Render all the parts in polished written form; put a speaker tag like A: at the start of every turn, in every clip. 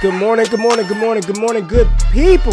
A: Good morning, good morning, good morning, good morning, good people.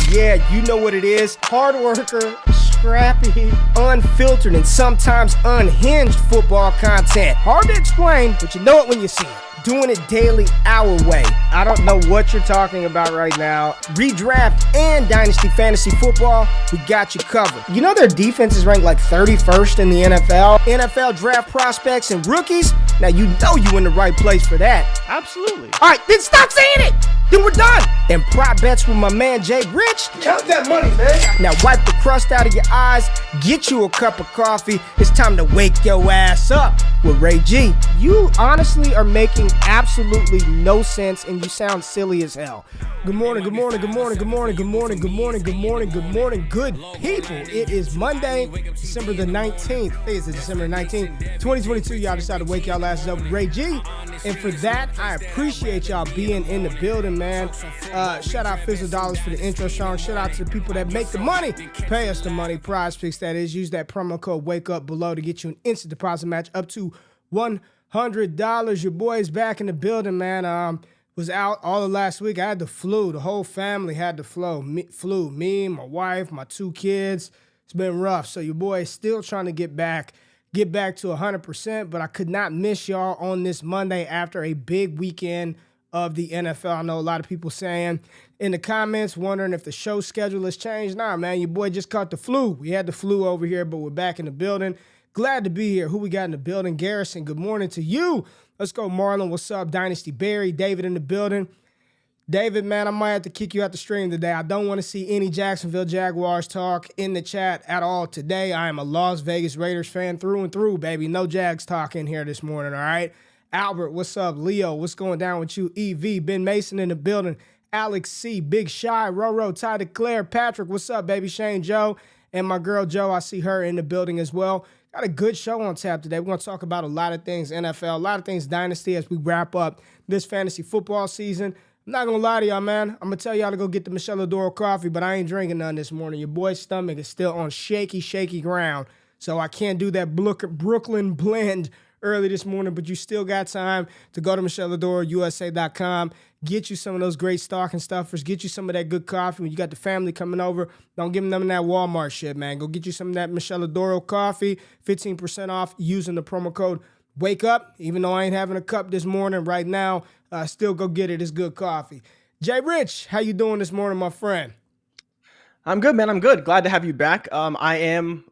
A: Yeah, you know what it is. Hard worker, scrappy, unfiltered, and sometimes unhinged football content. Hard to explain, but you know it when you see it. Doing it daily our way. I don't know what you're talking about right now. Redraft and Dynasty Fantasy Football, we got you covered. You know their defense is ranked like 31st in the NFL? NFL draft prospects and rookies? Now you know you in the right place for that.
B: Absolutely.
A: All right, then stop saying it. Then we're done. And prop bets with my man Jay Rich.
C: Count that money, man.
A: Now wipe the crust out of your eyes, get you a cup of coffee. It's time to wake your ass up with Ray G. You honestly are making absolutely no sense and you sound silly as hell. Good morning, good morning, good morning, good morning, good morning, good morning, good morning, good morning, good people. It is Monday, December the 19th. I think it's December 19th, 2022. Y'all decided to wake y'all asses up with Ray G. And for that, I appreciate y'all being in the building, man. Shout out Fizzle Dollars for the intro song. Shout out to the people that make the money, pay us the money. Prize Picks, that is. Use that promo code Wake Up below to get you an instant deposit match up to $100. Your boy's back in the building, man. Was out all of last week. I had the flu. The whole family had the flu. Me, my wife, my two kids. It's been rough. So your boy is still trying to get back to 100%, but I could not miss y'all on this Monday after a big weekend of the NFL. I know a lot of people saying in the comments, wondering if the show schedule has changed. Nah, man, your boy just caught the flu. We had the flu over here, but we're back in the building. Glad to be here. Who we got in the building? Garrison, good morning to you. Let's go, Marlon. What's up? Dynasty Barry, David in the building. David, man, I might have to kick you out the stream today. I don't want to see any Jacksonville Jaguars talk in the chat at all today. I am a Las Vegas Raiders fan through and through, baby. No Jags talk in here this morning, all right? Albert, what's up? Leo, what's going down with you? EV, Ben Mason in the building. Alex C, Big Shy, Roro, Ty DeClaire, Patrick, what's up, baby? Shane Joe, and my girl Joe, I see her in the building as well. Got a good show on tap today. We're going to talk about a lot of things NFL, a lot of things Dynasty as we wrap up this fantasy football season. I'm not going to lie to y'all, man. I'm going to tell y'all to go get the Michelle Adoro coffee, but I ain't drinking none this morning. Your boy's stomach is still on shaky ground, so I can't do that Brooklyn blend early this morning, but you still got time to go to MichelleAdoroUSA.com, get you some of those great stocking stuffers, get you some of that good coffee. When you got the family coming over, don't give them none of that Walmart shit, man. Go get you some of that Michelle Adoro coffee, 15% off using the promo code Wake Up. Even though I ain't having a cup this morning right now, still go get it. It's good coffee. Jay Rich, how you doing this morning, my friend?
B: I'm good, man. I'm good. Glad to have you back. I am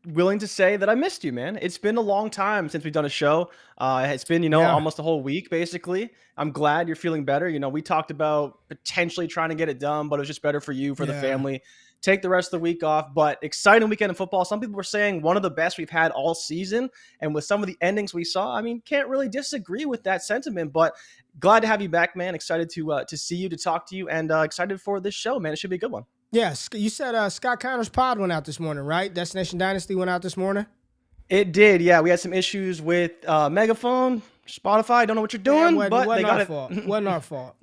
B: willing to say that I missed you, man. It's been a long time since we've done a show. It's been, almost a whole week, basically. I'm glad you're feeling better. We talked about potentially trying to get it done, but it was just better for you, for the family. Take the rest of the week off, but exciting weekend in football. Some people were saying one of the best we've had all season, and with some of the endings we saw, can't really disagree with that sentiment, but glad to have you back, man. Excited to see you, to talk to you, and excited for this show, man. It should be a good one.
A: Yes, you said Scott Connor's pod went out this morning, right? Destination Dynasty went out this morning?
B: It did, yeah. We had some issues with Megaphone, Spotify. Don't know what you're doing, but they got it.
A: Wasn't our fault.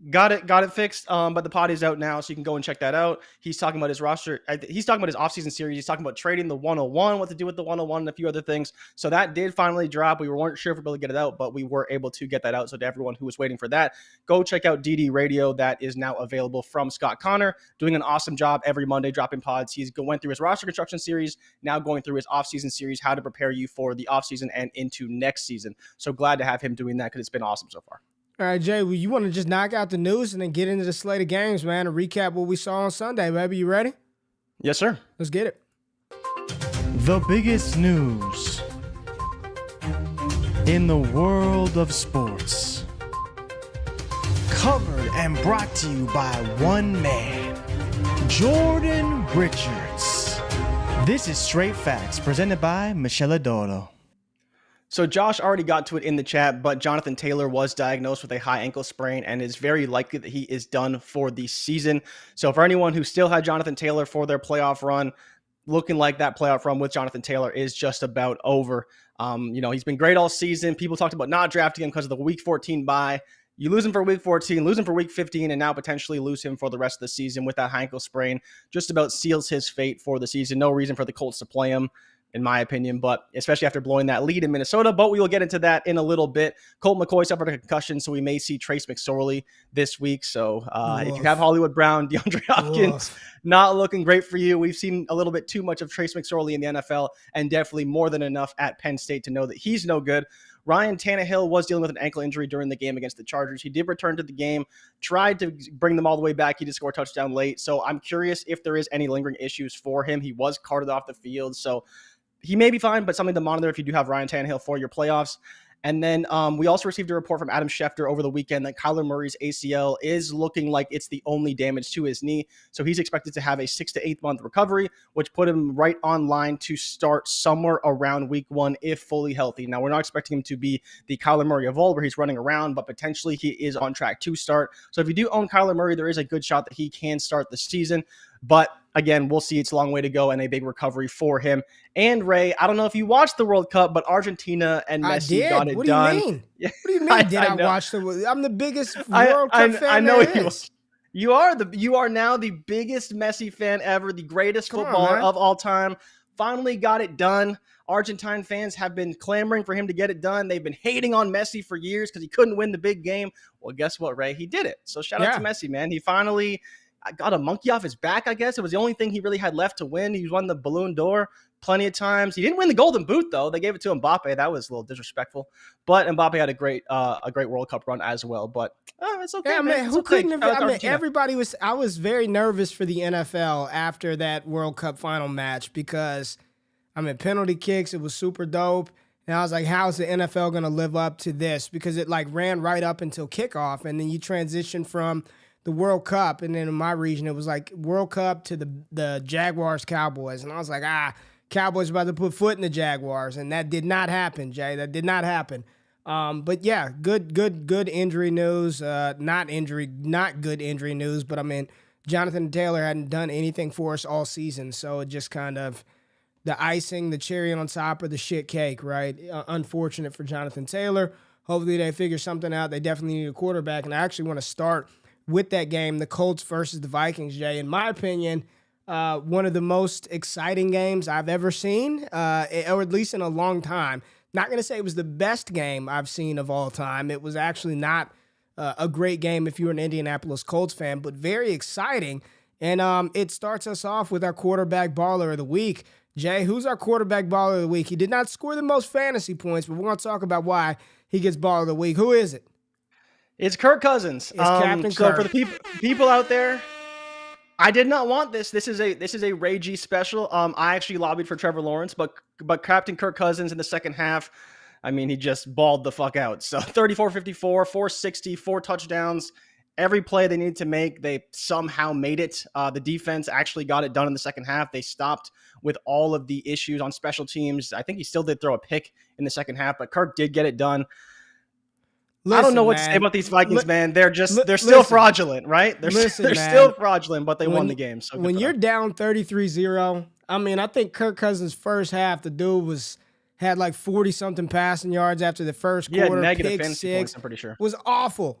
B: Got it fixed. But the pod is out now, so you can go and check that out. He's talking about his roster. He's talking about his offseason series. He's talking about trading the 101, what to do with the 101, and a few other things. So that did finally drop. We weren't sure if we were able to get it out, but we were able to get that out. So to everyone who was waiting for that, go check out DD Radio. That is now available from Scott Connor, doing an awesome job every Monday dropping pods. He's went through his roster construction series, now going through his offseason series, how to prepare you for the offseason and into next season. So glad to have him doing that because it's been awesome so far.
A: All right, Jay, well, you want to just knock out the news and then get into the slate of games, man, and recap what we saw on Sunday, baby. You ready?
B: Yes, sir.
A: Let's get it.
D: The biggest news in the world of sports. Covered and brought to you by one man, Jordan Richards. This is Straight Facts, presented by Michelle Adoro.
B: So Josh already got to it in the chat, but Jonathan Taylor was diagnosed with a high ankle sprain and it's very likely that he is done for the season. So for anyone who still had Jonathan Taylor for their playoff run, looking like that playoff run with Jonathan Taylor is just about over. He's been great all season. People talked about not drafting him because of the week 14 bye. You lose him for week 14, lose him for week 15, and now potentially lose him for the rest of the season with that ankle sprain. Just about seals his fate for the season. No reason for the Colts to play him. in my opinion, but especially after blowing that lead in Minnesota. But we will get into that in a little bit. Colt McCoy suffered a concussion, so we may see Trace McSorley this week. So if you have Hollywood Brown, DeAndre Hopkins, not looking great for you. We've seen a little bit too much of Trace McSorley in the NFL, and definitely more than enough at Penn State to know that he's no good. Ryan Tannehill was dealing with an ankle injury during the game against the Chargers. He did return to the game, tried to bring them all the way back. He did score a touchdown late. So I'm curious if there is any lingering issues for him. He was carted off the field. So he may be fine, but something to monitor if you do have Ryan Tannehill for your playoffs. And then we also received a report from Adam Schefter over the weekend that Kyler Murray's ACL is looking like it's the only damage to his knee. So he's expected to have a 6 to 8 month recovery, which put him right on line to start somewhere around week 1 if fully healthy. Now, we're not expecting him to be the Kyler Murray of old where he's running around, but potentially he is on track to start. So if you do own Kyler Murray, there is a good shot that he can start the season. But again, we'll see. It's a long way to go and a big recovery for him. And Ray, I don't know if you watched the World Cup, but Argentina and Messi got it done.
A: What do you mean? What do you mean? Did I watch the? I'm the biggest World Cup fan.
B: I know
A: there is.
B: You are now the biggest Messi fan ever, the greatest footballer of all time. Finally got it done. Argentine fans have been clamoring for him to get it done. They've been hating on Messi for years because he couldn't win the big game. Well, guess what, Ray? He did it. So shout out to Messi, man. He finally got a monkey off his back, I guess. It was the only thing he really had left to win. He won the Ballon d'Or plenty of times. He didn't win the Golden Boot, though. They gave it to Mbappe. That was a little disrespectful. But Mbappe had a great World Cup run as well. But it's okay,
A: yeah,
B: man.
A: Who couldn't have? I mean, everybody was. I was very nervous for the NFL after that World Cup final match because, I mean, penalty kicks. It was super dope. And I was like, how is the NFL going to live up to this? Because it like ran right up until kickoff, and then you transition from the World Cup, and then in my region, it was like World Cup to the Jaguars Cowboys. And I was like, Cowboys about to put foot in the Jaguars. And that did not happen, Jay. That did not happen. But yeah, good injury news. Not good injury news, but I mean, Jonathan Taylor hadn't done anything for us all season. So it just kind of the icing, the cherry on top of the shit cake, right? Unfortunate for Jonathan Taylor. Hopefully they figure something out. They definitely need a quarterback. And I actually want to start with that game, the Colts versus the Vikings, Jay. In my opinion, one of the most exciting games I've ever seen, or at least in a long time. Not going to say it was the best game I've seen of all time. It was actually not a great game if you're an Indianapolis Colts fan, but very exciting. And it starts us off with our quarterback baller of the week. Jay, who's our quarterback baller of the week? He did not score the most fantasy points, but we're going to talk about why he gets baller of the week. Who is it?
B: It's Kirk Cousins.
A: It's Captain
B: so
A: Kirk.
B: For the people out there, I did not want this. This is a Ray G special. I actually lobbied for Trevor Lawrence, but Captain Kirk Cousins in the second half, I mean, he just balled the fuck out. So 34-54, 460, 4 touchdowns. Every play they needed to make, they somehow made it. The defense actually got it done in the second half. They stopped with all of the issues on special teams. I think he still did throw a pick in the second half, but Kirk did get it done. Listen, I don't know what to say about these Vikings, man. They're still fraudulent, right? They're still fraudulent, but they won the game. So
A: when you're down 33-0, I mean, I think Kirk Cousins' first half, the dude had like 40-something passing yards after the first quarter.
B: Negative fantasy points, I'm pretty sure.
A: Was awful.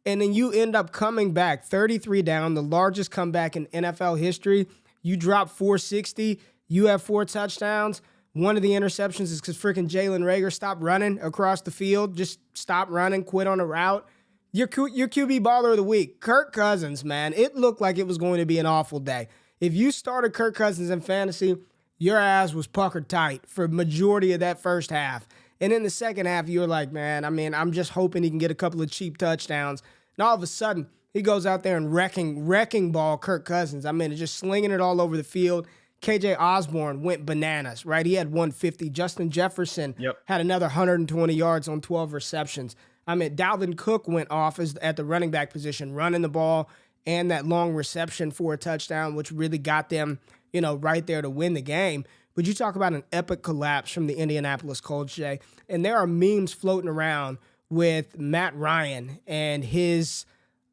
A: And then you end up coming back 33 down, the largest comeback in NFL history. You drop 460. You have 4 touchdowns. One of the interceptions is because freaking Jalen Reagor stopped running across the field. Just stop running, quit on a route. Your QB baller of the week, Kirk Cousins, man. It looked like it was going to be an awful day. If you started Kirk Cousins in fantasy, your ass was puckered tight for majority of that first half. And in the second half, you were like, man, I mean, I'm just hoping he can get a couple of cheap touchdowns. And all of a sudden, he goes out there and wrecking ball Kirk Cousins. I mean, just slinging it all over the field. KJ Osborne went bananas, right? He had 150. Justin Jefferson had another 120 yards on 12 receptions. I mean, Dalvin Cook went off at the running back position, running the ball and that long reception for a touchdown, which really got them, right there to win the game. But you talk about an epic collapse from the Indianapolis Colts, Jay, and there are memes floating around with Matt Ryan and his,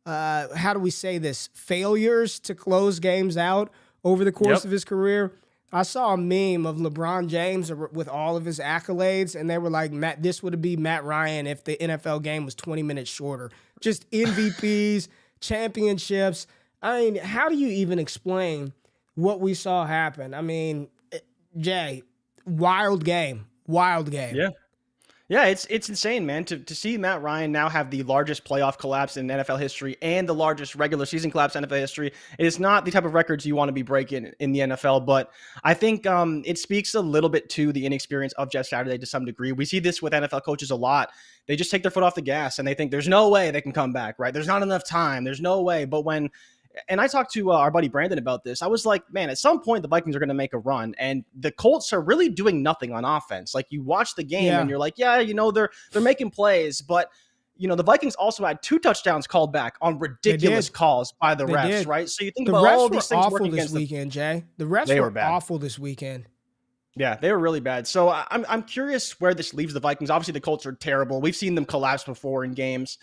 A: how do we say this, failures to close games out over the course of his career. I saw a meme of LeBron James with all of his accolades, and they were like, this would be Matt Ryan if the NFL game was 20 minutes shorter. Just MVPs, championships. I mean, how do you even explain what we saw happen? I mean, Jay, wild game. Wild game.
B: Yeah. Yeah, it's insane, man. To see Matt Ryan now have the largest playoff collapse in NFL history and the largest regular season collapse in NFL history. It is not the type of records you want to be breaking in the NFL, but I think it speaks a little bit to the inexperience of Jeff Saturday to some degree. We see this with NFL coaches a lot. They just take their foot off the gas and they think there's no way they can come back, right? There's not enough time. There's no way. But and I talked to our buddy Brandon about this. I was like, man, at some point the Vikings are going to make a run, and the Colts are really doing nothing on offense. Like, you watch the game and you're like, yeah, they're making plays, but the Vikings also had 2 touchdowns called back on ridiculous calls by the refs, right? So you think about all these things working against
A: this weekend, Jay. The refs were awful this weekend.
B: Yeah, they were really bad. So I'm curious where this leaves the Vikings. Obviously, the Colts are terrible. We've seen them collapse before in games.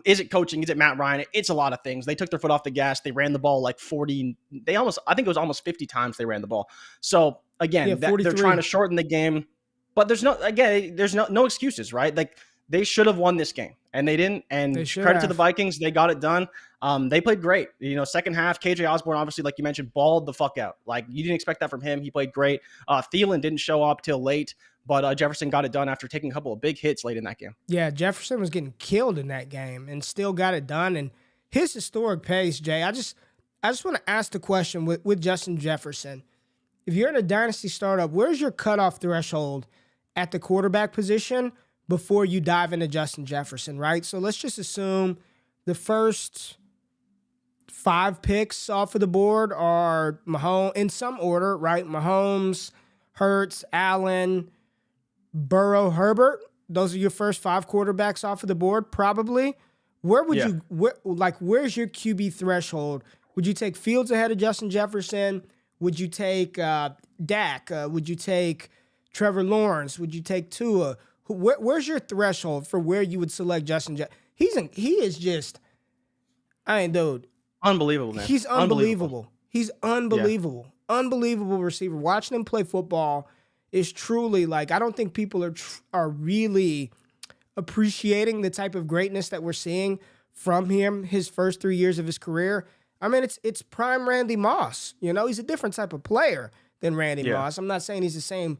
B: Is it coaching? Is it Matt Ryan? It's a lot of things. They took their foot off the gas. They ran the ball like 40. I think it was almost 50 times they ran the ball. So again, they're trying to shorten the game. But there's no excuses, right? Like, they should have won this game, and they didn't. And credit to the Vikings, they got it done. They played great. Second half, KJ Osborne, obviously, like you mentioned, balled the fuck out. Like, you didn't expect that from him. He played great. Thielen didn't show up till late, but Jefferson got it done after taking a couple of big hits late in that game.
A: Yeah, Jefferson was getting killed in that game and still got it done. And his historic pace, Jay, I just want to ask the question with Justin Jefferson. If you're in a dynasty startup, where's your cutoff threshold at the quarterback position before you dive into Justin Jefferson, right? So let's just assume the first 5 picks off of the board are Mahomes, in some order, right? Mahomes, Hurts, Allen, Burrow, Herbert. Those are your first 5 quarterbacks off of the board, probably. Where would where's your QB threshold? Would you take Fields ahead of Justin Jefferson? Would you take Dak? Would you take Trevor Lawrence? Would you take Tua? Where's your threshold for where you would select Justin Jefferson? He is just, dude.
B: Unbelievable, man.
A: He's unbelievable. He's unbelievable. Yeah. Unbelievable receiver. Watching him play football is truly, like, I don't think people are really appreciating the type of greatness that we're seeing from him his first 3 years of his career. I mean, it's prime Randy Moss. He's a different type of player than Randy Moss. I'm not saying he's the same,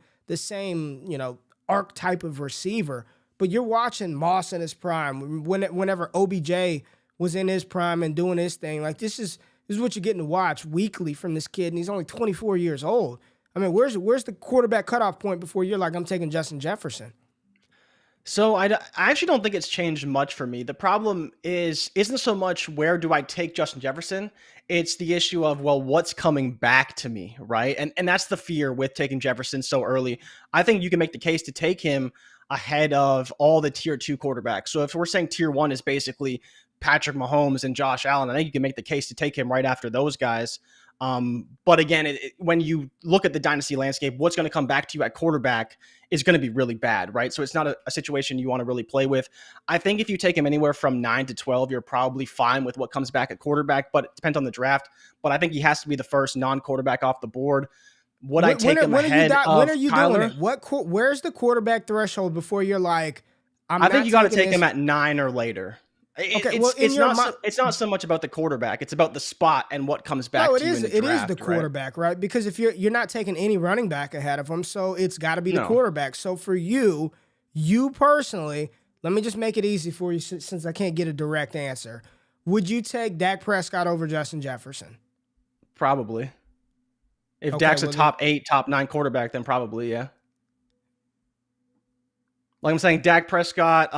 A: archetype of receiver, but you're watching Moss in his prime. Whenever OBJ was in his prime and doing his thing, like, this is what you're getting to watch weekly from this kid, and he's only 24 years old. I mean, where's the quarterback cutoff point before you're like, I'm taking Justin Jefferson?
B: So I actually don't think it's changed much for me. The problem isn't so much where do I take Justin Jefferson? It's the issue of, well, what's coming back to me, right? And that's the fear with taking Jefferson so early. I think you can make the case to take him ahead of all the tier 2 quarterbacks. So if we're saying tier 1 is basically Patrick Mahomes and Josh Allen, I think you can make the case to take him right after those guys. But again, when you look at the dynasty landscape, what's going to come back to you at quarterback is going to be really bad, right? So it's not a situation you want to really play with. I think if you take him anywhere from 9 to 12, you're probably fine with what comes back at quarterback, but it depends on the draft. But I think he has to be the first non-quarterback off the board. Would I take him ahead of
A: when are you
B: Kyler?
A: doing it? Where's the quarterback threshold before you're like,
B: I think you got to take him at 9 or later. It's not so much about the quarterback. It's about the spot and what comes back to you in the draft.
A: It is the quarterback, right? Because if you're not taking any running back ahead of him, so it's got to be the quarterback. So for you personally, let me just make it easy for you since I can't get a direct answer. Would you take Dak Prescott over Justin Jefferson?
B: Probably. If Dak's a top 8, top 9 quarterback, then probably, yeah. Like I'm saying, Dak Prescott,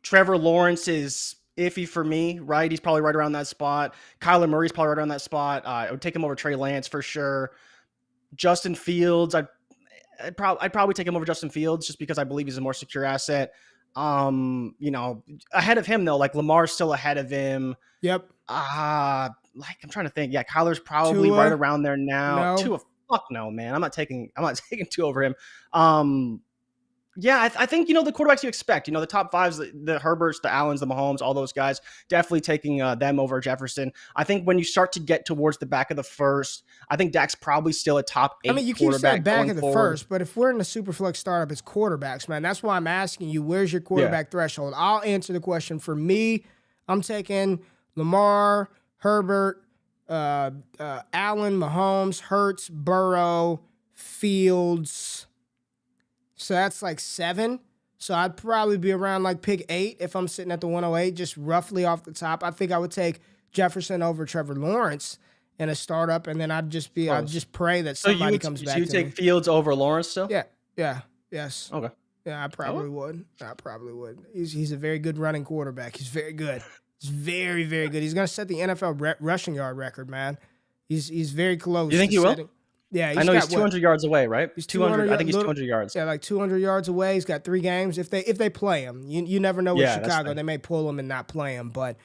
B: Trevor Lawrence is iffy for me, right? He's probably right around that spot. Kyler Murray's probably right around that spot. I would take him over Trey Lance for sure. Justin Fields, I'd probably take him over Justin Fields just because I believe he's a more secure asset. Ahead of him though, like Lamar's still ahead of him.
A: Yep.
B: I'm trying to think. Yeah, Kyler's probably right around there now.
A: No.
B: Tua, fuck no, man. I'm not taking Tua over him. Yeah, I think, the quarterbacks you expect, the top 5s, the Herberts, the Allens, the Mahomes, all those guys, definitely taking them over Jefferson. I think when you start to get towards the back of the first, I think Dak's probably still a top 8 quarterback.
A: I mean, you keep saying back of the first, but if we're in a Superflex startup, it's quarterbacks, man. That's why I'm asking you, where's your quarterback threshold? I'll answer the question. For me, I'm taking Lamar, Herbert, Allen, Mahomes, Hurts, Burrow, Fields, So that's like 7. So I'd probably be around like pick 8 if I'm sitting at the 108, just roughly off the top. I think I would take Jefferson over Trevor Lawrence in a startup, and then I'd just pray that somebody comes back.
B: So you take Fields over Lawrence still?
A: Yes.
B: Okay.
A: Yeah, I probably would. He's a very good running quarterback. He's very good. He's very, very good. He's going to set the NFL rushing yard record, man. He's very close.
B: You think he will?
A: Yeah,
B: I know he's 200 yards away, right?
A: He's
B: 200. I think he's 200 yards.
A: Yeah, like 200 yards away. He's got 3 games. If they play him, you never know with Chicago. They may pull him and not play him. But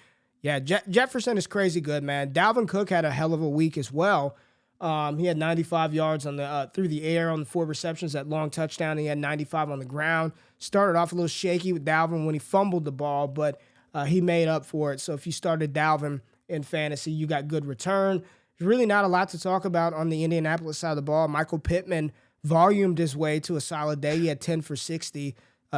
A: yeah, Jefferson is crazy good, man. Dalvin Cook had a hell of a week as well. He had 95 yards on the through the air on the 4 receptions, that long touchdown. He had 95 on the ground. Started off a little shaky with Dalvin when he fumbled the ball, but he made up for it. So if you started Dalvin in fantasy, you got good return. There's really not a lot to talk about on the Indianapolis side of the ball. Michael Pittman volumed his way to a solid day. He had 10 for 60.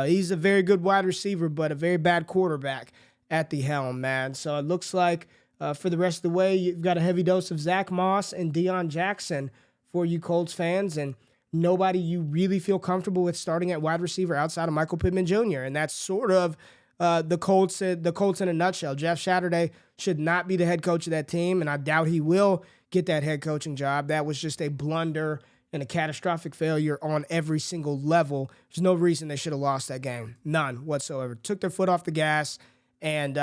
A: He's a very good wide receiver, but a very bad quarterback at the helm, man. So it looks like for the rest of the way, you've got a heavy dose of Zach Moss and Deion Jackson for you Colts fans, and nobody you really feel comfortable with starting at wide receiver outside of Michael Pittman Jr., and that's sort of the Colts in a nutshell. Jeff Saturday should not be the head coach of that team, and I doubt he will get that head coaching job. That was just a blunder and a catastrophic failure on every single level. There's no reason they should have lost that game. None whatsoever. Took their foot off the gas and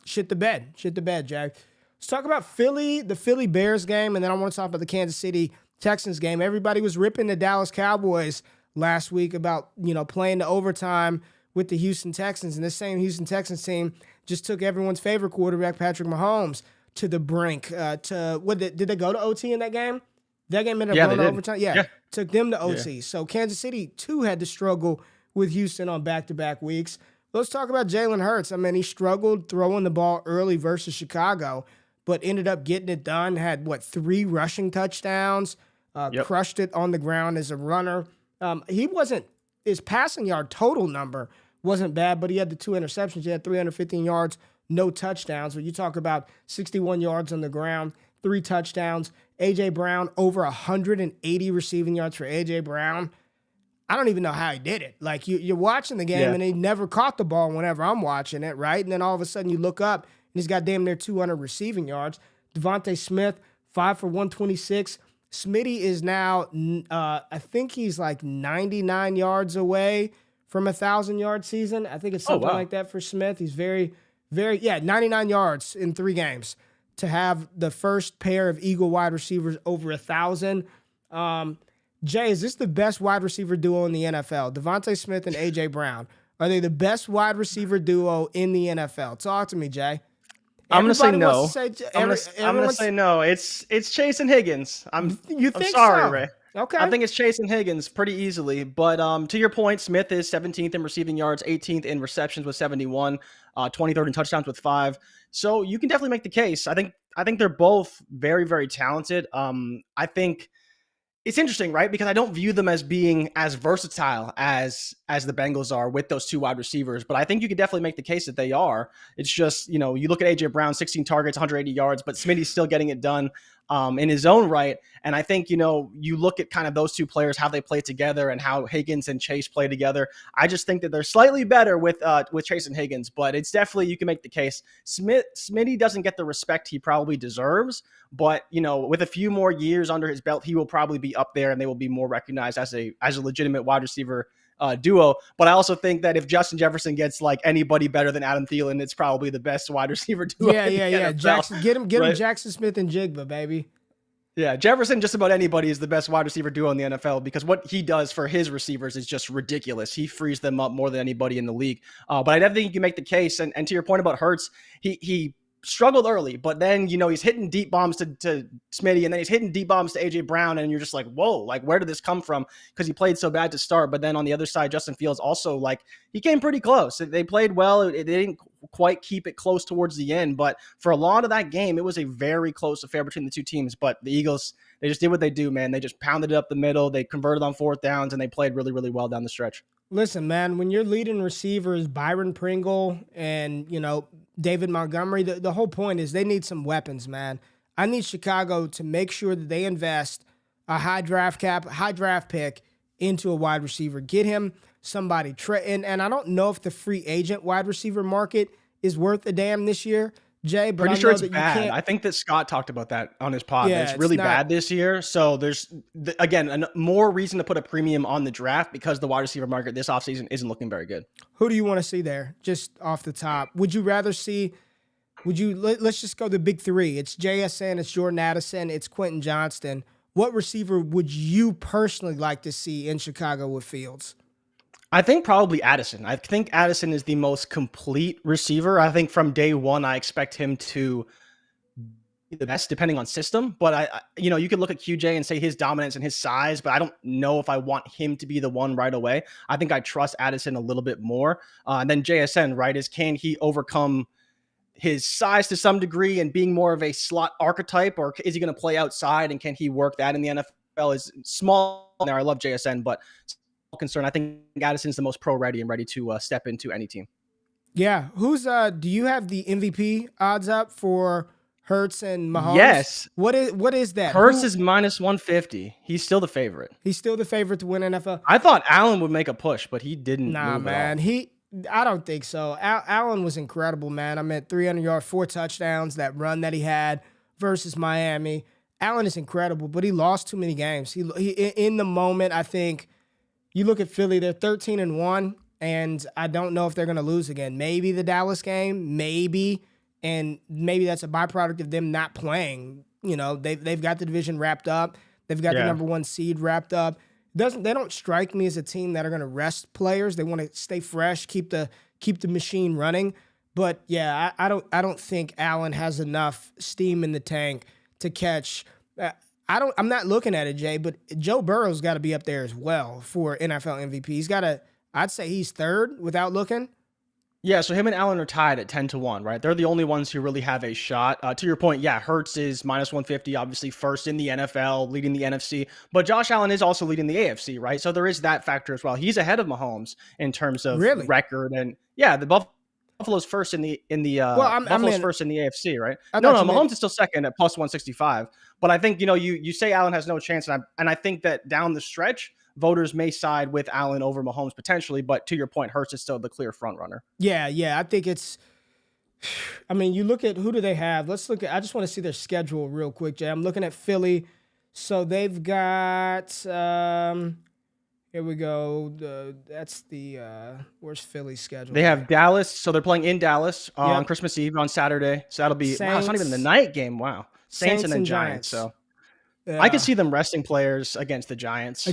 A: shit the bed. Shit the bed, Jack. Let's talk about the Philly Bears game, and then I want to talk about the Kansas City Texans game. Everybody was ripping the Dallas Cowboys last week about, playing the overtime with the Houston Texans, and this same Houston Texans team just took everyone's favorite quarterback, Patrick Mahomes, to the brink. Did they go to OT in that game? That game ended up going to overtime? Yeah, took them to OT. Yeah. So Kansas City, too, had to struggle with Houston on back-to-back weeks. Let's talk about Jalen Hurts. I mean, he struggled throwing the ball early versus Chicago, but ended up getting it done. Had, 3 rushing touchdowns, crushed it on the ground as a runner. His passing yard total number wasn't bad, but he had the 2 interceptions. He had 315 yards, no touchdowns. When you talk about 61 yards on the ground, 3 touchdowns. A.J. Brown, over 180 receiving yards for A.J. Brown. I don't even know how he did it. Like, you're watching the game, and he never caught the ball whenever I'm watching it, right? And then all of a sudden you look up, and he's got damn near 200 receiving yards. Devontae Smith, 5 for 126. Smitty is now, I think he's like 99 yards away from a 1,000-yard season. I think it's something like that for Smith. He's very, 99 yards in 3 games to have the first pair of Eagle wide receivers over 1,000. Jay, is this the best wide receiver duo in the NFL? Devontae Smith and A.J. Brown. Are they the best wide receiver duo in the NFL? Talk to me, Jay.
B: I'm going to say no. I'm going to say no. It's Chase and Higgins. I'm sorry, Ray.
A: Okay.
B: I think it's Chase and Higgins pretty easily. But to your point, Smith is 17th in receiving yards, 18th in receptions with 71, 23rd in touchdowns with 5. So you can definitely make the case. I think they're both very, very talented. I think it's interesting, right? Because I don't view them as being as versatile as the Bengals are with those 2 wide receivers, but I think you could definitely make the case that they are. It's just, you look at A.J. Brown, 16 targets, 180 yards, but Smitty's still getting it done in his own right. And I think, you look at kind of those 2 players, how they play together and how Higgins and Chase play together. I just think that they're slightly better with Chase and Higgins, but it's definitely, you can make the case. Smitty doesn't get the respect he probably deserves, but, with a few more years under his belt, he will probably be up there and they will be more recognized as a legitimate wide receiver duo. But I also think that if Justin Jefferson gets like anybody better than Adam Thielen, it's probably the best wide receiver duo.
A: Yeah. Jackson, get him Jackson Smith and Jigba, baby.
B: Yeah, Jefferson, just about anybody is the best wide receiver duo in the NFL because what he does for his receivers is just ridiculous. He frees them up more than anybody in the league. But I definitely think you can make the case. And to your point about Hurts, he struggled early, but then, he's hitting deep bombs to Smitty, and then he's hitting deep bombs to A.J. Brown, and you're just like, whoa, like, where did this come from? Because he played so bad to start, but then on the other side, Justin Fields also, like, he came pretty close. They played well. They didn't quite keep it close towards the end, but for a lot of that game, it was a very close affair between the 2 teams, but the Eagles, they just did what they do, man. They just pounded it up the middle. They converted on 4th downs, and they played really, really well down the stretch.
A: Listen, man, when your leading receivers, Byron Pringle and, David Montgomery, the whole point is they need some weapons, man. I need Chicago to make sure that they invest a high draft pick into a wide receiver. Get him somebody. And I don't know if the free agent wide receiver market is worth a damn this year, Jay, but
B: Pretty
A: I
B: sure
A: know
B: it's
A: that
B: bad.
A: you can't.
B: I think that Scott talked about that on his pod.
A: Yeah,
B: It's really
A: not
B: bad this year. So there's, again, more reason to put a premium on the draft because the wide receiver market this offseason isn't looking very good.
A: Who do you want to see there, just off the top? Would you rather see, let's just go the big three. It's JSN, it's Jordan Addison, it's Quentin Johnston. What receiver would you personally like to see in Chicago with Fields?
B: I think probably Addison. I think Addison is the most complete receiver. I think from day one, I expect him to be the best depending on system. But you could look at QJ and say his dominance and his size, but I don't know if I want him to be the one right away. I think I trust Addison a little bit more. And then JSN, right, can he overcome his size to some degree and being more of a slot archetype, or is he going to play outside and can he work that in the NFL? Is small there. I love JSN, but concern. I think Addison's the most pro ready and ready to step into any team.
A: Yeah. Do you have the MVP odds up for Hurts and Mahomes?
B: Yes.
A: What is that?
B: Hurts is minus 150. He's still the favorite.
A: He's still the favorite to win NFL.
B: I thought Allen would make a push, but he didn't.
A: Nah,
B: move
A: man.
B: at all.
A: I don't think so. Allen was incredible, man. I mean, 300 yards, 4 touchdowns, that run that he had versus Miami. Allen is incredible, but he lost too many games. He in the moment, I think. You look at Philly, they're 13-1, and I don't know if they're going to lose again. Maybe the Dallas game, maybe, and maybe that's a byproduct of them not playing. You know, they've got the division wrapped up. They've got the number 1 seed wrapped up. They don't strike me as a team that are going to rest players. They want to stay fresh, keep the machine running. But yeah, I don't think Allen has enough steam in the tank to catch. I'm not looking at it, Jay, but Joe Burrow's got to be up there as well for NFL MVP. I'd say he's third without looking.
B: Yeah, so him and Allen are tied at 10-1, right? They're the only ones who really have a shot. To your point, yeah, Hurts is minus 150, obviously first in the NFL, leading the NFC. But Josh Allen is also leading the AFC, right? So there is that factor as well. He's ahead of Mahomes in terms of record. And yeah, the Buffalo's first in the Buffalo's first in the AFC, right? No, Mahomes is still second at plus 165. But I think, you say Allen has no chance, and I think that down the stretch, voters may side with Allen over Mahomes potentially, but to your point, Hurts is still the clear front runner.
A: Yeah, I think it's – I mean, you look at who do they have. Let's look at – I just want to see their schedule real quick, Jay. I'm looking at Philly. So they've got here we go. That's the where's Philly's schedule?
B: They have Dallas, so they're playing in Dallas on Christmas Eve on Saturday. So that'll be – wow, it's not even the night game. Wow. Saints and then Giants. So I could see them resting players against the Giants.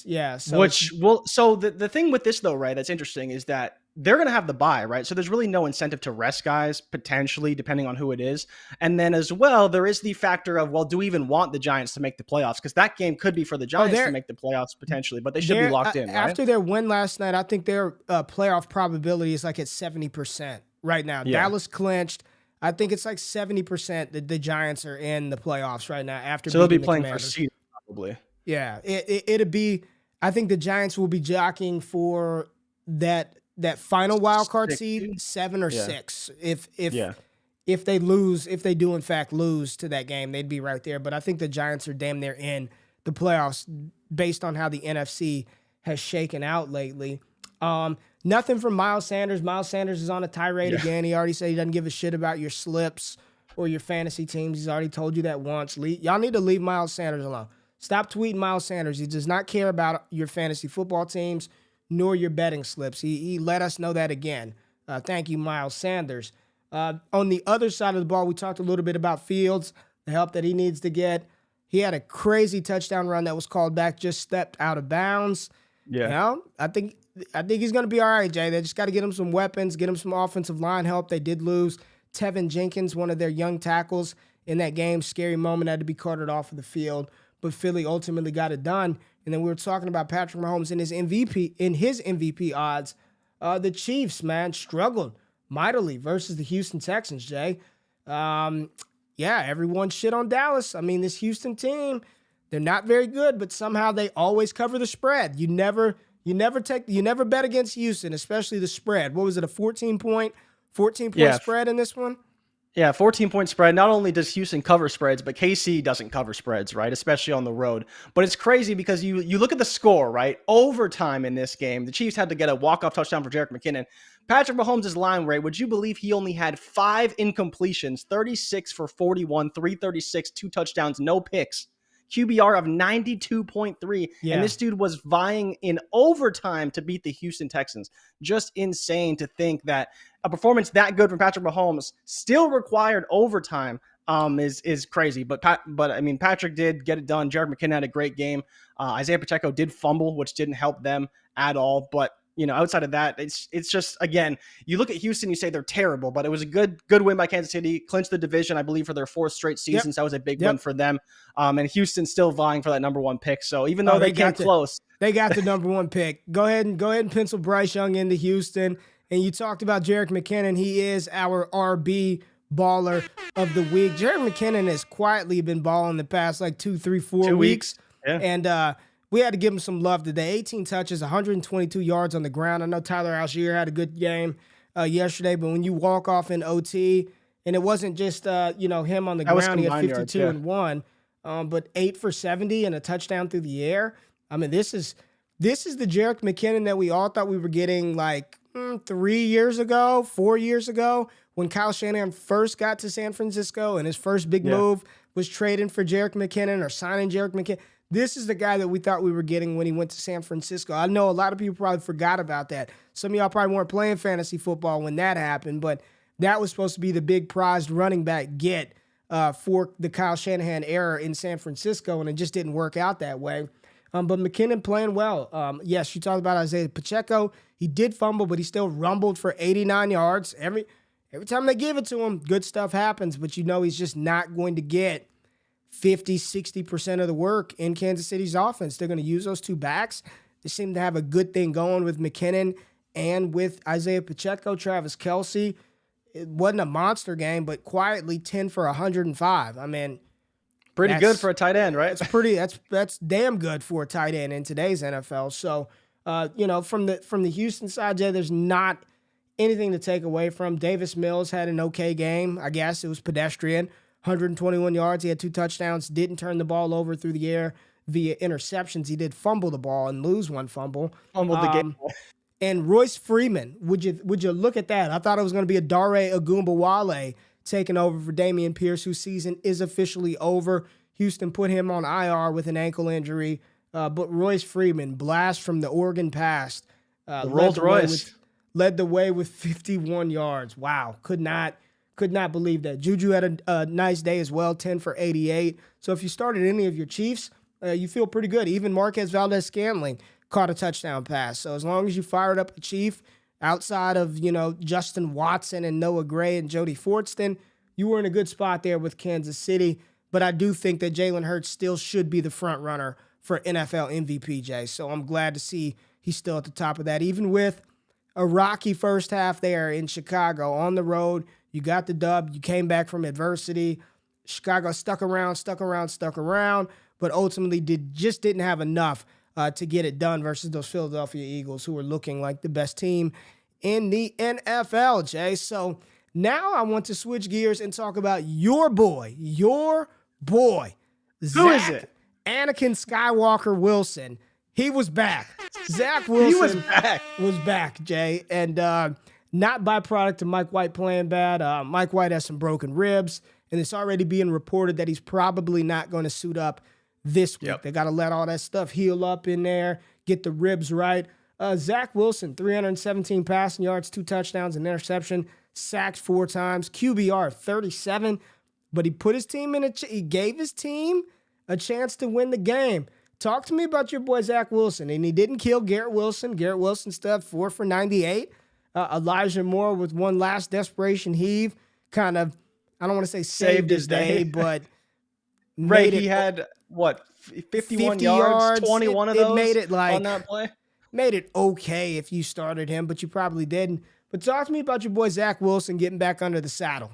A: Yeah.
B: So so the thing with this though, right, that's interesting is that they're going to have the bye, right? So there's really no incentive to rest guys, potentially, depending on who it is. And then as well, there is the factor of, well, do we even want the Giants to make the playoffs? Because that game could be for the Giants to make the playoffs potentially, but they should be locked in, right?
A: After their win last night, I think their playoff probability is like at 70% right now. Yeah. Dallas clinched. I think it's like 70% that the Giants are in the playoffs right now. So
B: they'll be playing for seed probably.
A: Yeah, it'll be. I think the Giants will be jockeying for that final wild card seed, 7 or 6. If they lose, if they do in fact lose to that game, they'd be right there. But I think the Giants are damn near in the playoffs based on how the NFC has shaken out lately. Nothing from Miles Sanders. Miles Sanders is on a tirade again. He already said he doesn't give a shit about your slips or your fantasy teams. He's already told you that once. Y'all need to leave Miles Sanders alone. Stop tweeting Miles Sanders. He does not care about your fantasy football teams nor your betting slips. He let us know that again. Thank you, Miles Sanders. On the other side of the ball, we talked a little bit about Fields, the help that he needs to get. He had a crazy touchdown run that was called back, just stepped out of bounds. Yeah. I think he's going to be all right, Jay. They just got to get him some weapons, get him some offensive line help. They did lose Tevin Jenkins, one of their young tackles in that game. Scary moment, had to be carted off of the field. But Philly ultimately got it done. And then we were talking about Patrick Mahomes in his MVP odds. The Chiefs, man, struggled mightily versus the Houston Texans, Jay. Everyone shit on Dallas. I mean, this Houston team, they're not very good, but somehow they always cover the spread. You never bet against Houston, especially the spread. What was it, a 14-point spread in this one?
B: Yeah, 14-point spread. Not only does Houston cover spreads, but KC doesn't cover spreads, right? Especially on the road. But it's crazy because you look at the score, right? Overtime in this game, the Chiefs had to get a walk-off touchdown for Jerick McKinnon. Patrick Mahomes' line rate, would you believe he only had 5 incompletions, 36 for 41, 336, 2 touchdowns, no picks. QBR of 92.3.
A: Yeah.
B: And this dude was vying in overtime to beat the Houston Texans. Just insane to think that a performance that good from Patrick Mahomes still required overtime is crazy. But I mean, Patrick did get it done. Jerick McKinnon had a great game. Isaiah Pacheco did fumble, which didn't help them at all. But outside of that, it's just, again, you look at Houston, you say they're terrible, but it was a good win by Kansas City, clinched the division, I believe, for their 4th straight season. So that was a big win for them. And Houston still vying for that number 1 pick. So even though they came close,
A: they got the number 1 pick. Go ahead and pencil Bryce Young into Houston. And you talked about Jerick McKinnon. He is our RB baller of the week. Jerick McKinnon has quietly been balling the past like 2, 3, 4 weeks.
B: Yeah.
A: And we had to give him some love today. 18 touches, 122 yards on the ground. I know Tyler Algier had a good game yesterday, but when you walk off in OT, and it wasn't just him on the ground, he had 52 and 1, but 8 for 70 and a touchdown through the air. I mean, this is the Jerick McKinnon that we all thought we were getting like 3 years ago, 4 years ago, when Kyle Shanahan first got to San Francisco and his first big move was trading for Jerick McKinnon or signing Jerick McKinnon. This is the guy that we thought we were getting when he went to San Francisco. I know a lot of people probably forgot about that. Some of y'all probably weren't playing fantasy football when that happened, but that was supposed to be the big prized running back get for the Kyle Shanahan era in San Francisco, and it just didn't work out that way. But McKinnon playing well. Yes, you talked about Isaiah Pacheco. He did fumble, but he still rumbled for 89 yards. Every time they give it to him, good stuff happens, but he's just not going to get 50, 60% of the work in Kansas City's offense. They're going to use those 2 backs. They seem to have a good thing going with McKinnon and with Isaiah Pacheco. Travis Kelce, it wasn't a monster game, but quietly 10 for 105. I mean,
B: pretty good for a tight end, right?
A: That's damn good for a tight end in today's NFL. So, from the Houston side, Jay, there's not anything to take away from. Davis Mills had an okay game. I guess it was pedestrian. 121 yards. He had 2 touchdowns. Didn't turn the ball over through the air via interceptions. He did fumble the ball and lose 1 fumble.
B: Fumbled the game.
A: And Royce Freeman, would you look at that? I thought it was going to be a Dare Ogunbowale taking over for Dameon Pierce, whose season is officially over. Houston put him on IR with an ankle injury. But Royce Freeman, blast from the Oregon past.
B: Rolls Royce.
A: Led the way with 51 yards. Wow. Could not believe that. Juju had a nice day as well, 10 for 88. So if you started any of your Chiefs, you feel pretty good. Even Marquez Valdez-Scantling caught a touchdown pass. So as long as you fired up a Chief outside of, Justin Watson and Noah Gray and Jody Fortston, you were in a good spot there with Kansas City. But I do think that Jalen Hurts still should be the front runner for NFL MVP, Jay. So I'm glad to see he's still at the top of that. Even with a rocky first half there in Chicago on the road, you got the dub. You came back from adversity. Chicago stuck around, but ultimately didn't have enough to get it done versus those Philadelphia Eagles, who were looking like the best team in the NFL, Jay. So now I want to switch gears and talk about your boy,
B: Who is it?
A: Anakin Skywalker Wilson. He was back. Zach Wilson was back, Jay. And not byproduct of Mike White playing bad. Mike White has some broken ribs, and it's already being reported that he's probably not going to suit up this week. They got to let all that stuff heal up in there, get the ribs right. Zach Wilson, 317 passing yards, 2 touchdowns, an interception, sacked 4 times, QBR 37. But he put his team he gave his team a chance to win the game. Talk to me about your boy Zach Wilson. And he didn't kill Garrett Wilson. Garrett Wilson stuff 4 for 98. Elijah Moore with one last desperation heave, kind of, I don't want to say saved his day, but
B: he had what, 51 yards, 21 of those
A: made it like,
B: on that play?
A: Made it okay if you started him, but you probably didn't. But talk to me about your boy Zach Wilson getting back under the saddle.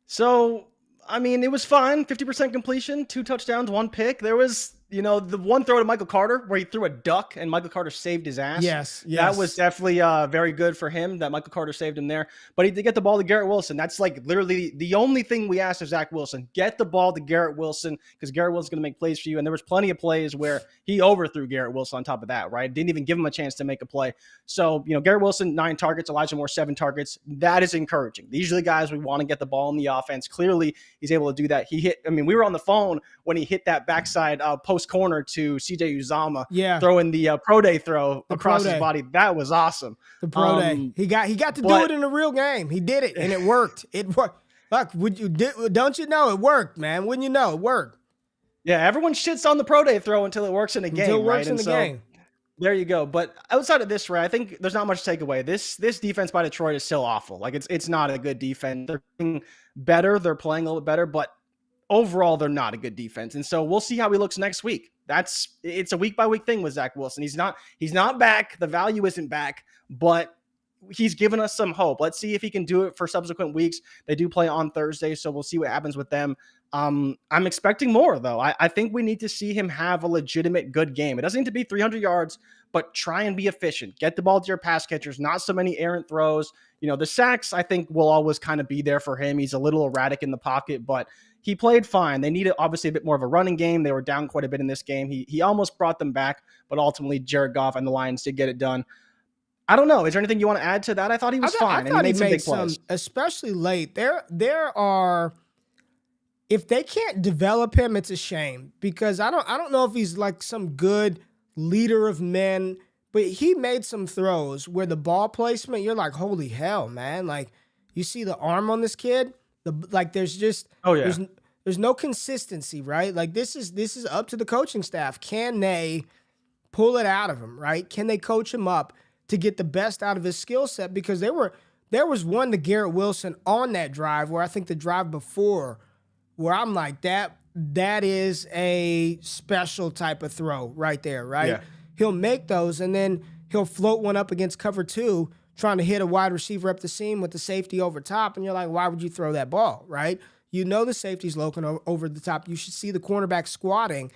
B: So, I mean, it was fine. 50% completion, 2 touchdowns, 1 pick. There was the one throw to Michael Carter where he threw a duck and Michael Carter saved his ass.
A: Yes.
B: That was definitely very good for him that Michael Carter saved him there. But he did get the ball to Garrett Wilson. That's like literally the only thing we asked of Zach Wilson. Get the ball to Garrett Wilson because Garrett Wilson's going to make plays for you. And there was plenty of plays where he overthrew Garrett Wilson on top of that, right? Didn't even give him a chance to make a play. So, Garrett Wilson, 9 targets, Elijah Moore, 7 targets. That is encouraging. These are the guys we want to get the ball in the offense. Clearly, he's able to do that. We were on the phone when he hit that backside post corner to CJ Uzama, throwing the pro day throw across his body. That was awesome.
A: The pro day. He got to do it in a real game. He did it, and it worked. It worked. Look, don't you know it worked, man? Wouldn't you know it worked?
B: Yeah, everyone shits on the pro day throw until it works in a game.
A: Until it works in the game.
B: There you go. But outside of this, right, I think there's not much to take away. This defense by Detroit is still awful. Like it's not a good defense. They're playing better. They're playing a little bit better, but overall, they're not a good defense. And so we'll see how he looks next week. It's a week by week thing with Zach Wilson. He's not back. The value isn't back, but he's given us some hope. Let's see if he can do it for subsequent weeks. They do play on Thursday, so we'll see what happens with them. I'm expecting more, though. I think we need to see him have a legitimate good game. It doesn't need to be 300 yards, but try and be efficient. Get the ball to your pass catchers, not so many errant throws. The sacks, I think, will always kind of be there for him. He's a little erratic in the pocket, but he played fine. They needed, obviously, a bit more of a running game. They were down quite a bit in this game. He almost brought them back, but ultimately Jared Goff and the Lions did get it done. I don't know. Is there anything you want to add to that? I thought he was fine.
A: I thought he made some big plays, especially late. There are, if they can't develop him, it's a shame because I don't know if he's like some good leader of men, but he made some throws where the ball placement, you're like, holy hell, man! Like you see the arm on this kid. There's just there's no consistency, right? Like this is up to the coaching staff. Can they pull it out of him, right? Can they coach him up to get the best out of his skill set? Because there was one to Garrett Wilson on that drive where I think the drive before where I'm like, that is a special type of throw right there, right? Yeah. He'll make those, and then he'll float one up against cover 2, trying to hit a wide receiver up the seam with the safety over top, and you're like, why would you throw that ball, right? The safety's looking over the top. You should see the cornerback squatting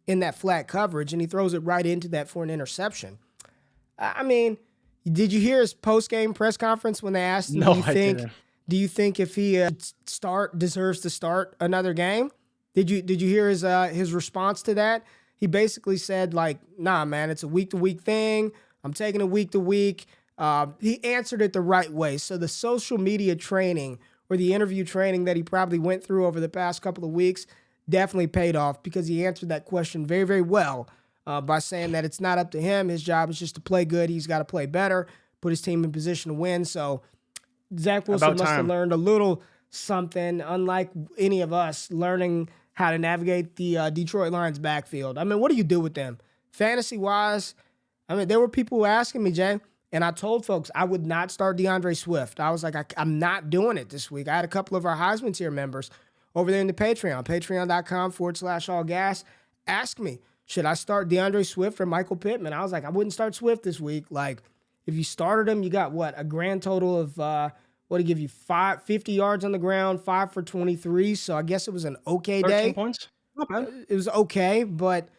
A: in that flat coverage, and he throws it right into that for an interception. I mean, did you hear his post-game press conference when they asked him, do you think if he deserves to start another game? Did you hear his response to that? He basically said, like, nah, man, it's a week-to-week thing. I'm taking it week to week. He answered it the right way. So the social media training or the interview training that he probably went through over the past couple of weeks definitely paid off because he answered that question very, very well by saying that it's not up to him. His job is just to play good. He's got to play better, put his team in position to win. So Zach Wilson must have learned a little something, unlike any of us, learning how to navigate the Detroit Lions backfield. I mean, what do you do with them? Fantasy-wise, I mean, there were people who were asking me, Jay, and I told folks I would not start DeAndre Swift. I was like, I'm not doing it this week. I had a couple of our Heisman tier members over there in the Patreon, patreon.com/allgas, ask me, should I start DeAndre Swift or Michael Pittman? I was like, I wouldn't start Swift this week. Like, if you started him, you got a grand total of, what did he give you, 50 yards on the ground, 5 for 23. So I guess it was an okay 13
B: day. Points. Not bad.
A: It was okay, but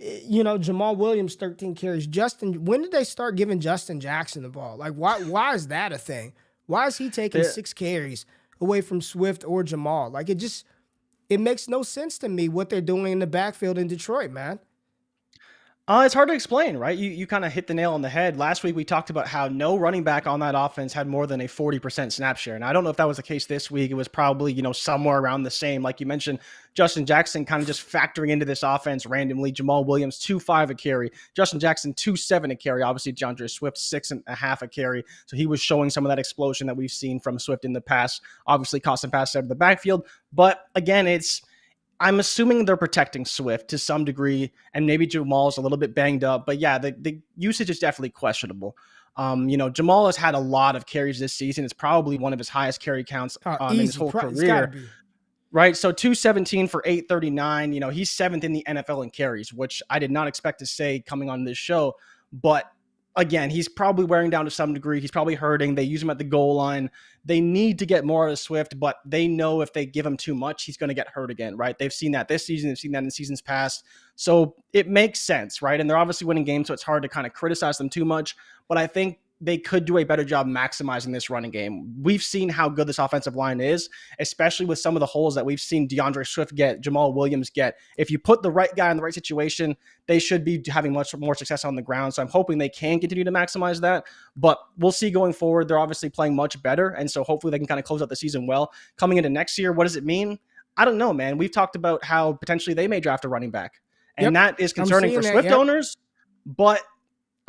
A: Jamal Williams, 13 carries. When did they start giving Justin Jackson the ball? Like, why is that a thing? Why is he taking 6 carries away from Swift or Jamal? Like, it makes no sense to me what they're doing in the backfield in Detroit, man.
B: It's hard to explain, right? You kind of hit the nail on the head. Last week, we talked about how no running back on that offense had more than a 40% snap share. And I don't know if that was the case this week. It was probably, somewhere around the same. Like you mentioned, Justin Jackson kind of just factoring into this offense randomly. Jamal Williams, 2.5 a carry. Justin Jackson, 2.7 a carry. Obviously, DeAndre Swift, 6.5 a carry. So he was showing some of that explosion that we've seen from Swift in the past. Obviously, caught some passes out of the backfield. But again, I'm assuming they're protecting Swift to some degree, and maybe Jamal's a little bit banged up. But yeah, the usage is definitely questionable. Jamal has had a lot of carries this season. It's probably one of his highest carry counts in his whole career. Right, so 217 for 839. He's 7th in the NFL in carries, which I did not expect to say coming on this show. But again, he's probably wearing down to some degree. He's probably hurting. They use him at the goal line. They need to get more out of Swift, but they know if they give him too much, he's going to get hurt again, right? They've seen that this season. They've seen that in seasons past. So it makes sense, right? And they're obviously winning games, so it's hard to kind of criticize them too much. But I think they could do a better job maximizing this running game. We've seen how good this offensive line is, especially with some of the holes that we've seen DeAndre Swift get, Jamal Williams get. If you put the right guy in the right situation, they should be having much more success on the ground. So I'm hoping they can continue to maximize that, but we'll see going forward. They're obviously playing much better, and so hopefully they can kind of close out the season well. Coming into next year, what does it mean? I don't know, man. We've talked about how potentially they may draft a running back, and that is concerning for Swift owners, but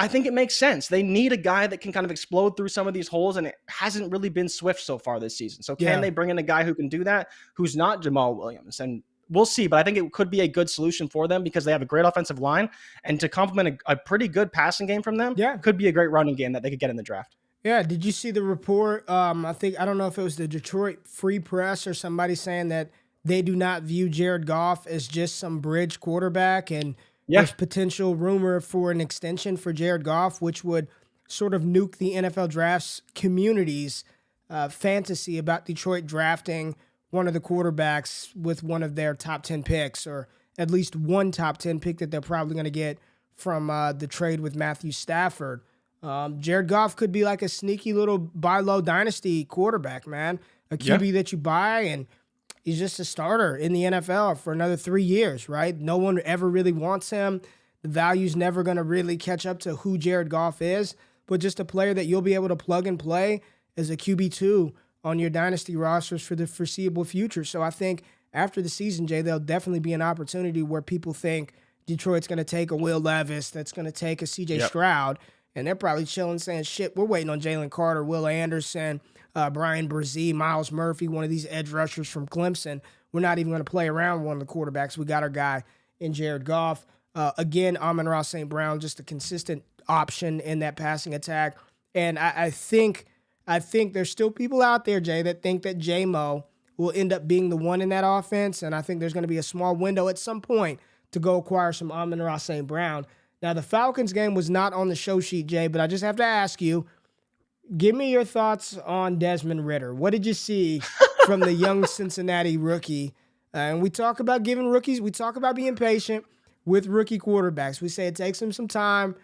B: I think it makes sense. They need a guy that can kind of explode through some of these holes, and it hasn't really been Swift so far this season. So can they bring in a guy who can do that, who's not Jamal Williams? And we'll see, but I think it could be a good solution for them because they have a great offensive line, and to complement a pretty good passing game from them, could be a great running game that they could get in the draft.
A: Yeah, did you see the report? I don't know if it was the Detroit Free Press or somebody saying that they do not view Jared Goff as just some bridge quarterback, and there's potential rumor for an extension for Jared Goff, which would sort of nuke the NFL drafts community's fantasy about Detroit drafting one of the quarterbacks with one of their top 10 picks, or at least one top 10 pick that they're probably going to get from the trade with Matthew Stafford. Jared Goff could be like a sneaky little buy low dynasty quarterback, man. A QB that you buy, and he's just a starter in the NFL for another 3 years, right? No one ever really wants him. The value's never going to really catch up to who Jared Goff is, but just a player that you'll be able to plug and play as a QB2 on your dynasty rosters for the foreseeable future. So I think after the season, Jay, there'll definitely be an opportunity where people think Detroit's going to take a Will Levis, that's going to take a CJ Stroud, and they're probably chilling saying, shit, we're waiting on Jalen Carter, Will Anderson, Brian Brzee, Miles Murphy, one of these edge rushers from Clemson. We're not even going to play around one of the quarterbacks. We got our guy in Jared Goff. Again, Amon-Ra St. Brown, just a consistent option in that passing attack. And I think there's still people out there, Jay, that think that J-Mo will end up being the one in that offense. And I think there's going to be a small window at some point to go acquire some Amon-Ra St. Brown. Now, the Falcons game was not on the show sheet, Jay, but I just have to ask you, give me your thoughts on Desmond Ridder. What did you see from the young Cincinnati rookie? And we talk about giving rookies, we talk about being patient with rookie quarterbacks. We say it takes them some time.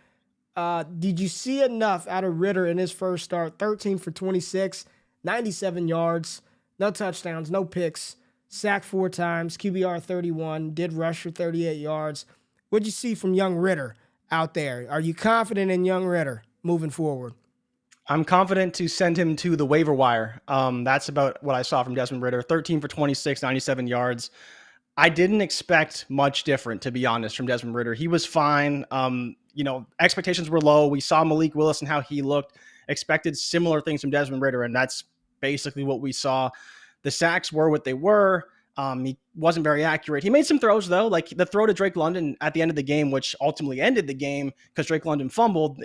A: Did you see enough out of Ridder in his first start? 13 for 26, 97 yards, no touchdowns, no picks, sacked 4 times, QBR 31, did rush for 38 yards. What'd you see from young Ridder out there? Are you confident in young Ridder moving forward?
B: I'm confident to send him to the waiver wire. That's about what I saw from Desmond Ridder. 13 for 26, 97 yards. I didn't expect much different, to be honest, from Desmond Ridder. He was fine. Expectations were low. We saw Malik Willis and how he looked. Expected similar things from Desmond Ridder, and that's basically what we saw. The sacks were what they were. He wasn't very accurate. He made some throws, though, like the throw to Drake London at the end of the game, which ultimately ended the game because Drake London fumbled.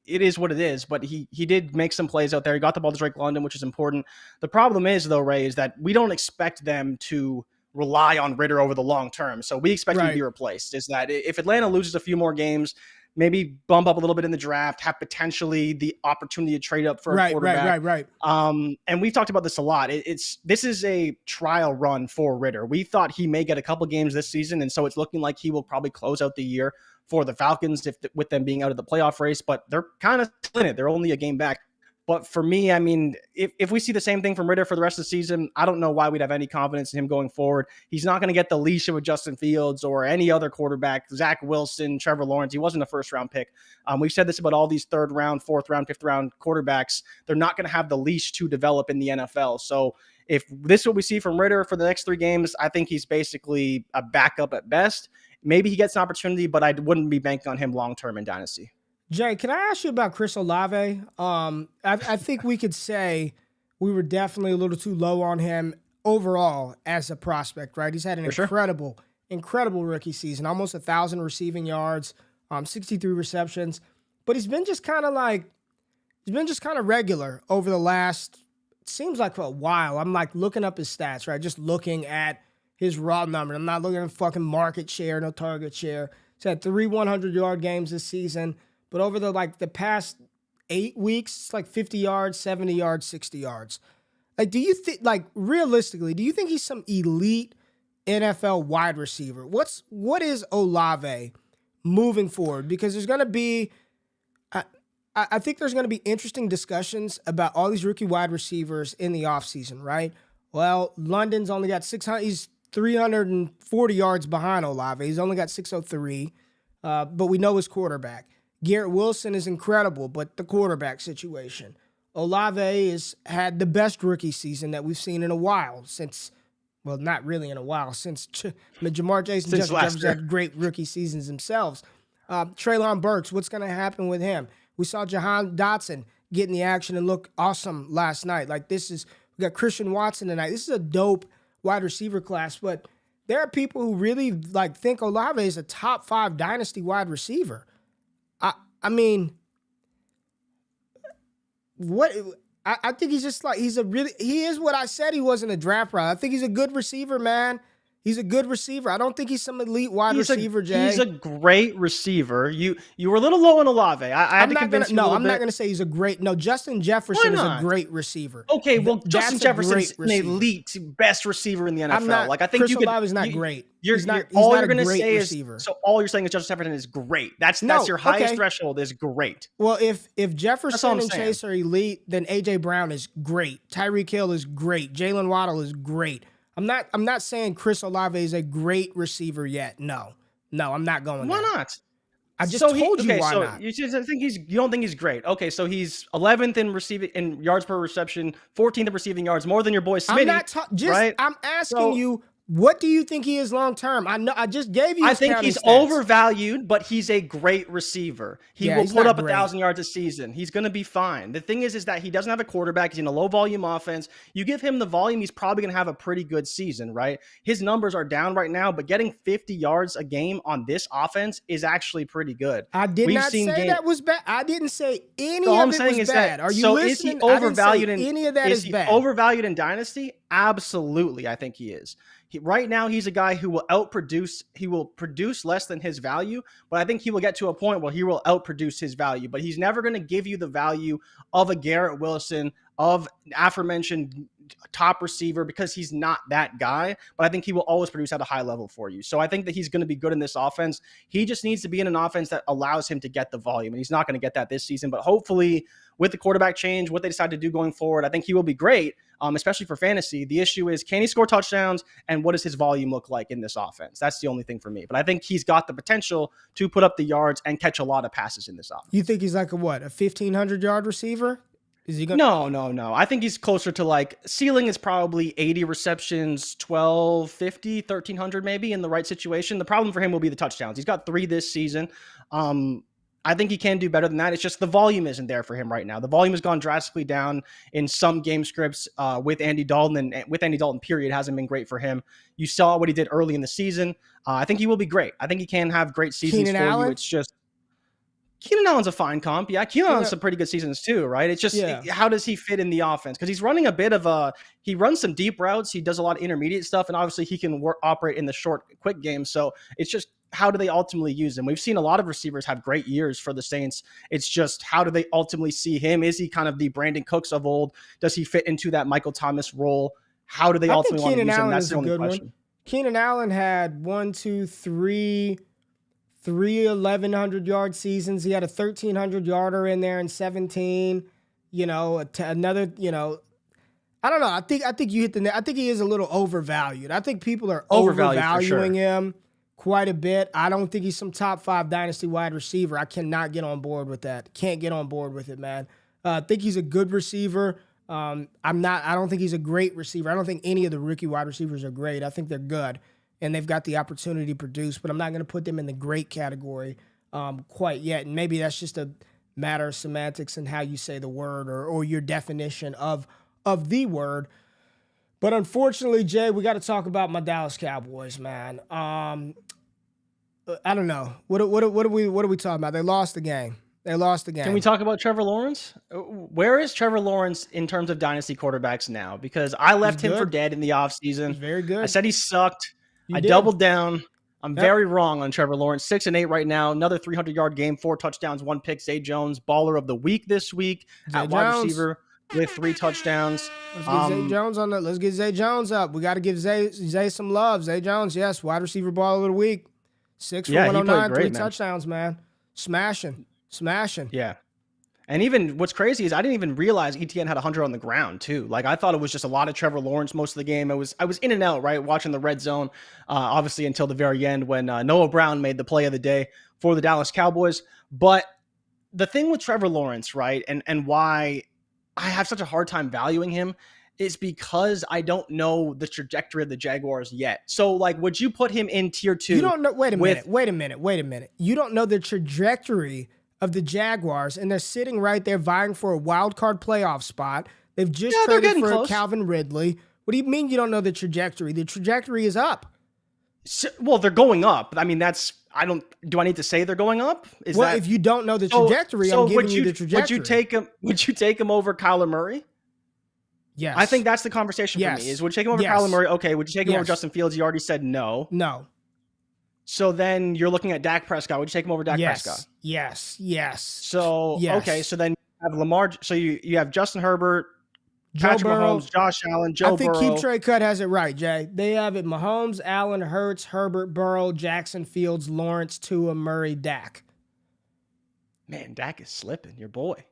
B: It is what it is, but he did make some plays out there. He got the ball to Drake London, which is important. The problem is, though, Ray, is that we don't expect them to rely on Ridder over the long term. So we expect him to be replaced. Is that if Atlanta loses a few more games, maybe bump up a little bit in the draft, have potentially the opportunity to trade up for a quarterback.
A: Right.
B: And we've talked about this a lot. This is a trial run for Ridder. We thought he may get a couple games this season, and so it's looking like he will probably close out the year for the Falcons with them being out of the playoff race, but they're kind of in it. They're only a game back. But for me, I mean, if we see the same thing from Ridder for the rest of the season, I don't know why we'd have any confidence in him going forward. He's not going to get the leash of a Justin Fields or any other quarterback, Zach Wilson, Trevor Lawrence. He wasn't a first-round pick. We've said this about all these third-round, fourth-round, fifth-round quarterbacks. They're not going to have the leash to develop in the NFL. So if this is what we see from Ridder for the next 3 games, I think he's basically a backup at best. Maybe he gets an opportunity, but I wouldn't be banking on him long-term in Dynasty.
A: Jay, can I ask you about Chris Olave? I think we could say we were definitely a little too low on him overall as a prospect, right? He's had an incredible rookie season, almost 1,000 receiving yards, 63 receptions, but he's been just kind of regular over the last, it seems like for a while. I'm like looking up his stats, right? Just looking at his raw number. I'm not looking at fucking market share, no target share. He's had 3 100-yard games this season, but over the past 8 weeks, it's like 50 yards, 70 yards, 60 yards. Like, do you think, like, realistically, do you think he's some elite NFL wide receiver? What is Olave moving forward? Because there's going to be, I think there's going to be interesting discussions about all these rookie wide receivers in the offseason, right? Well, London's only got 600, he's 340 yards behind Olave. He's only got 603, but we know his quarterback. Garrett Wilson is incredible, but the quarterback situation. Olave has had the best rookie season that we've seen in a while since, well, not really in a while, since Jamar Chase and Justin Jefferson had great rookie seasons themselves. Treylon Burks, what's going to happen with him? We saw Jahan Dotson get in the action and look awesome last night. Like, we got Christian Watson tonight. This is a dope wide receiver class, but there are people who really think Olave is a top 5 dynasty wide receiver. I mean, I think he's just he is what I said he was in the draft round. I think he's a good receiver, man. He's a good receiver. I don't think he's some elite wide receiver, Jay.
B: He's a great receiver. You were a little low on Olave. I'm not going
A: to say he's a great. No, Justin Jefferson is a great receiver.
B: Okay, well, Justin Jefferson is an elite best receiver in the NFL. I think
A: Chris Olave is not great.
B: He's not a great receiver. So all you're saying is Justin Jefferson is great. That's your highest threshold is great.
A: Well, if Jefferson and Chase are elite, then AJ Brown is great. Tyreek Hill is great. Jalen Waddle is great. I'm not saying Chris Olave is a great receiver yet. No, I'm not going there.
B: Why not?
A: I just told you why not.
B: You don't think he's great. Okay, so he's 11th in receiving in yards per reception, 14th in receiving yards, more than your boy Smitty.
A: Right? I'm asking you, what do you think he is long term? I know I just gave you.
B: I think he's overvalued, but he's a great receiver. He will put up 1,000 yards a season. He's going to be fine. The thing is that he doesn't have a quarterback. He's in a low volume offense. You give him the volume, he's probably going to have a pretty good season, right? His numbers are down right now, but getting 50 yards a game on this offense is actually pretty good.
A: I did not say that was bad. I didn't say any of it was bad. Are you listening?
B: Is he overvalued
A: any of that is bad?
B: Overvalued in Dynasty? Absolutely, I think he is. Right now, he's a guy who will outproduce. He will produce less than his value, but I think he will get to a point where he will outproduce his value. But he's never going to give you the value of a Garrett Wilson, of aforementioned top receiver, because he's not that guy. But I think he will always produce at a high level for you. So I think that he's going to be good in this offense. He just needs to be in an offense that allows him to get the volume, and he's not going to get that this season. But hopefully, with the quarterback change, what they decide to do going forward, I think he will be great, especially for fantasy. The issue is, can he score touchdowns, and what does his volume look like in this offense? That's the only thing for me. But I think he's got the potential to put up the yards and catch a lot of passes in this offense.
A: You think he's like a 1,500-yard receiver? Is he gonna...
B: No. I think he's closer to ceiling is probably 80 receptions, 1,250, 1,300 maybe in the right situation. The problem for him will be the touchdowns. He's got 3 this season. I think he can do better than that. It's just the volume isn't there for him right now. The volume has gone drastically down in some game scripts with Andy Dalton, and with Andy Dalton, period, hasn't been great for him. You saw what he did early in the season. I think he will be great. I think he can have great seasons for you. It's just Keenan Allen's a fine comp. Yeah, Keenan Allen's some pretty good seasons too, right? It's just how does he fit in the offense? Because he's running he runs some deep routes. He does a lot of intermediate stuff, and obviously he can operate in the short, quick game. So it's just, how do they ultimately use him? We've seen a lot of receivers have great years for the Saints. It's just, how do they ultimately see him? Is he kind of the Brandon Cooks of old? Does he fit into that Michael Thomas role? How do they ultimately want to use him? That's the only question.
A: Keenan Allen had 3 1,100-yard seasons. He had a 1,300-yarder in there in 17. Another, I don't know. I think you hit the net. I think he is a little overvalued. I think people are overvaluing him quite a bit. I don't think he's some top 5 dynasty wide receiver. I cannot get on board with that. Can't get on board with it, man. I think he's a good receiver. I don't think he's a great receiver. I don't think any of the rookie wide receivers are great. I think they're good, and they've got the opportunity to produce, but I'm not going to put them in the great category quite yet. And maybe that's just a matter of semantics and how you say the word or your definition of the word. But unfortunately, Jay, we got to talk about my Dallas Cowboys, man. I don't know. What are we talking about? They lost the game. Can
B: we talk about Trevor Lawrence? Where is Trevor Lawrence in terms of dynasty quarterbacks now? Because I left him for dead in the offseason.
A: He's very good.
B: I said he sucked. I doubled down. I'm very wrong on Trevor Lawrence. 6-8 right now. Another 300-yard game, 4 touchdowns, 1 pick. Zay Jones, baller of the week this week at wide receiver with 3 touchdowns.
A: Let's get Zay Jones on that. Let's get Zay Jones up. We got to give Zay some love. Zay Jones, yes, wide receiver baller of the week. 6 for 109, great, 3 touchdowns, man. Smashing.
B: Yeah. And even what's crazy is I didn't even realize ETN had 100 on the ground too. Like I thought it was just a lot of Trevor Lawrence most of the game. I was in and out, right, watching the red zone, obviously until the very end when Noah Brown made the play of the day for the Dallas Cowboys. But the thing with Trevor Lawrence, right, and why I have such a hard time valuing him is because I don't know the trajectory of the Jaguars yet. So, like, would you put him in tier 2?
A: You don't know. Wait a minute. You don't know the trajectory of the Jaguars, and they're sitting right there vying for a wild card playoff spot. They've just traded for Calvin Ridley. What do you mean you don't know the trajectory? The trajectory is up.
B: So, well, they're going up. I mean, do I need to say they're going up?
A: If you don't know the trajectory, I'm giving you the trajectory.
B: Would you take him over Kyler Murray?
A: Yes.
B: I think that's the conversation for me. Would you take him over Kyler Murray? Okay. Would you take him over Justin Fields? You already said no.
A: No.
B: So then you're looking at Dak Prescott. Would you take him over Dak Prescott?
A: Yes.
B: So, okay. So then you have Lamar. So you have Justin Herbert, Patrick Mahomes, Josh Allen, Joe Burrow.
A: I think Keep Trade Cut has it right, Jay. They have it Mahomes, Allen, Hurts, Herbert, Burrow, Jackson, Fields, Lawrence, Tua, Murray, Dak.
B: Man, Dak is slipping. Your boy.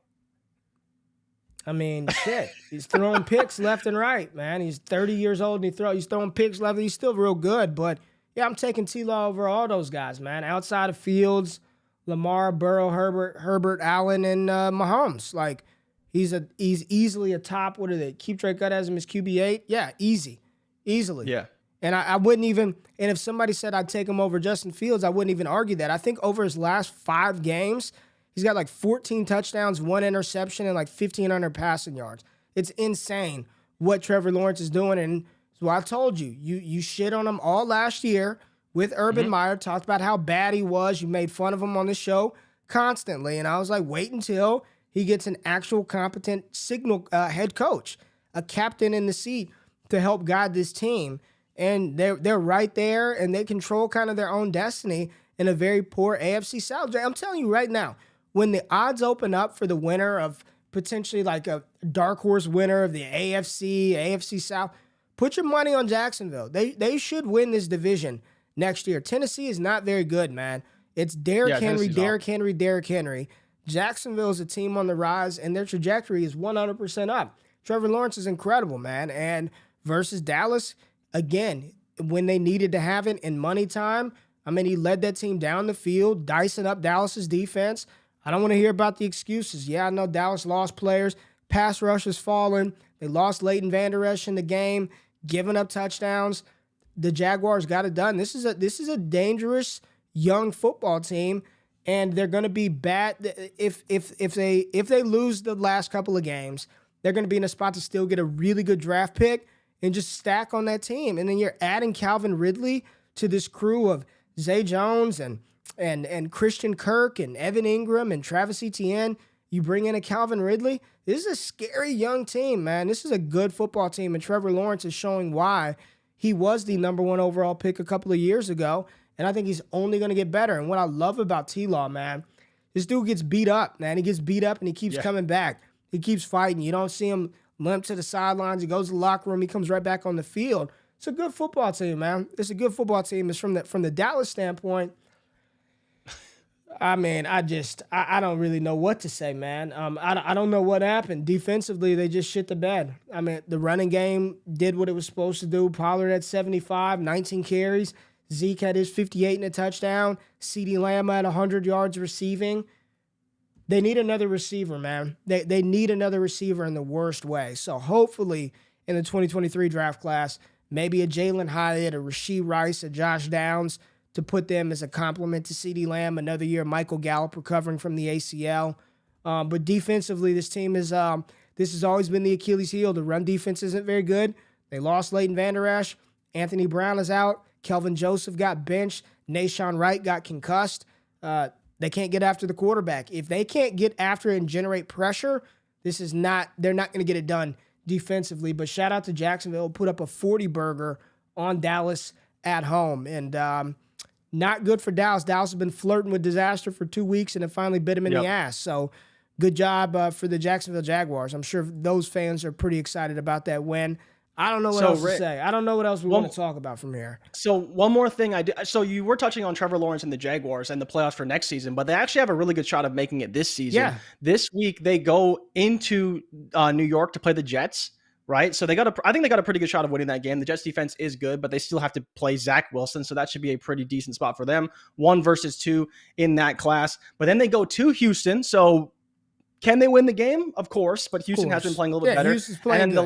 A: I mean, shit. He's throwing picks left and right, man. He's 30 years old and he's throwing picks left. He's still real good, but yeah, I'm taking T-Law over all those guys, man. Outside of Fields, Lamar, Burrow, Herbert, Allen, and Mahomes. Like, he's easily a top. What are they? Keep Trade Cut has him as QB8. Yeah, easily.
B: Yeah.
A: And I wouldn't even. And if somebody said I'd take him over Justin Fields, I wouldn't even argue that. I think over his last 5 games, he's got like 14 touchdowns, 1 interception, and like 1,500 passing yards. It's insane what Trevor Lawrence is doing, and so I told you, you shit on him all last year with Urban Meyer, talked about how bad he was. You made fun of him on the show constantly. And I was like, wait until he gets an actual competent head coach, a captain in the seat to help guide this team. And they're right there, and they control kind of their own destiny in a very poor AFC South. I'm telling you right now, when the odds open up for the winner of potentially like a dark horse winner of the AFC South, put your money on Jacksonville. They should win this division next year. Tennessee is not very good, man. It's Derrick Henry. Jacksonville is a team on the rise, and their trajectory is 100% up. Trevor Lawrence is incredible, man. And versus Dallas, again, when they needed to have it in money time, I mean, he led that team down the field, dicing up Dallas's defense. I don't want to hear about the excuses. Yeah, I know Dallas lost players. Pass rush has fallen. They lost Leighton Vander Esch in the game, giving up touchdowns. The Jaguars got it done. This is a dangerous young football team, and they're going to be bad if they lose the last couple of games. They're going to be in a spot to still get a really good draft pick and just stack on that team. And then you're adding Calvin Ridley to this crew of Zay Jones and Christian Kirk and Evan Ingram and Travis Etienne. You bring in a Calvin Ridley. This is a scary young team, man. This is a good football team, and Trevor Lawrence is showing why he was the number 1 overall pick a couple of years ago, and I think he's only going to get better. And what I love about T-Law, man, this dude gets beat up, man. He gets beat up, and he keeps coming back. He keeps fighting. You don't see him limp to the sidelines. He goes to the locker room. He comes right back on the field. It's a good football team, man. It's a good football team. It's from the Dallas standpoint. I mean, I don't really know what to say, man. I don't know what happened. Defensively, they just shit the bed. I mean, the running game did what it was supposed to do. Pollard had 75, 19 carries. Zeke had his 58 and a touchdown. CeeDee Lamb had 100 yards receiving. They need another receiver, man. They need another receiver in the worst way. So hopefully in the 2023 draft class, maybe a Jalen Hyatt, a Rashee Rice, a Josh Downs, to put them as a complement to CeeDee Lamb. Another year, Michael Gallup recovering from the ACL. But defensively, this team is this has always been the Achilles heel. The run defense isn't very good. They lost Leighton Vander Esch. Anthony Brown is out. Kelvin Joseph got benched. Nashawn Wright got concussed. They can't get after the quarterback. If they can't get after it and generate pressure, they're not going to get it done defensively. But shout out to Jacksonville, put up a 40-burger on Dallas at home. And not good for Dallas. Dallas has been flirting with disaster for 2 weeks, and it finally bit him in the ass. So good job for the Jacksonville Jaguars. I'm sure those fans are pretty excited about that win. I don't know what else to say. I don't know what else we want to talk about from here.
B: So one more thing so you were touching on Trevor Lawrence and the Jaguars and the playoffs for next season, but they actually have a really good shot of making it this season.
A: Yeah.
B: This week they go into New York to play the Jets, right? So I think they got a pretty good shot of winning that game. The Jets defense is good, but they still have to play Zach Wilson, so that should be a pretty decent spot for them. 1 versus 2 in that class. But then they go to Houston, so can they win the game? Of course, but Houston has been playing a little bit better.
A: Houston's playing
B: and
A: good.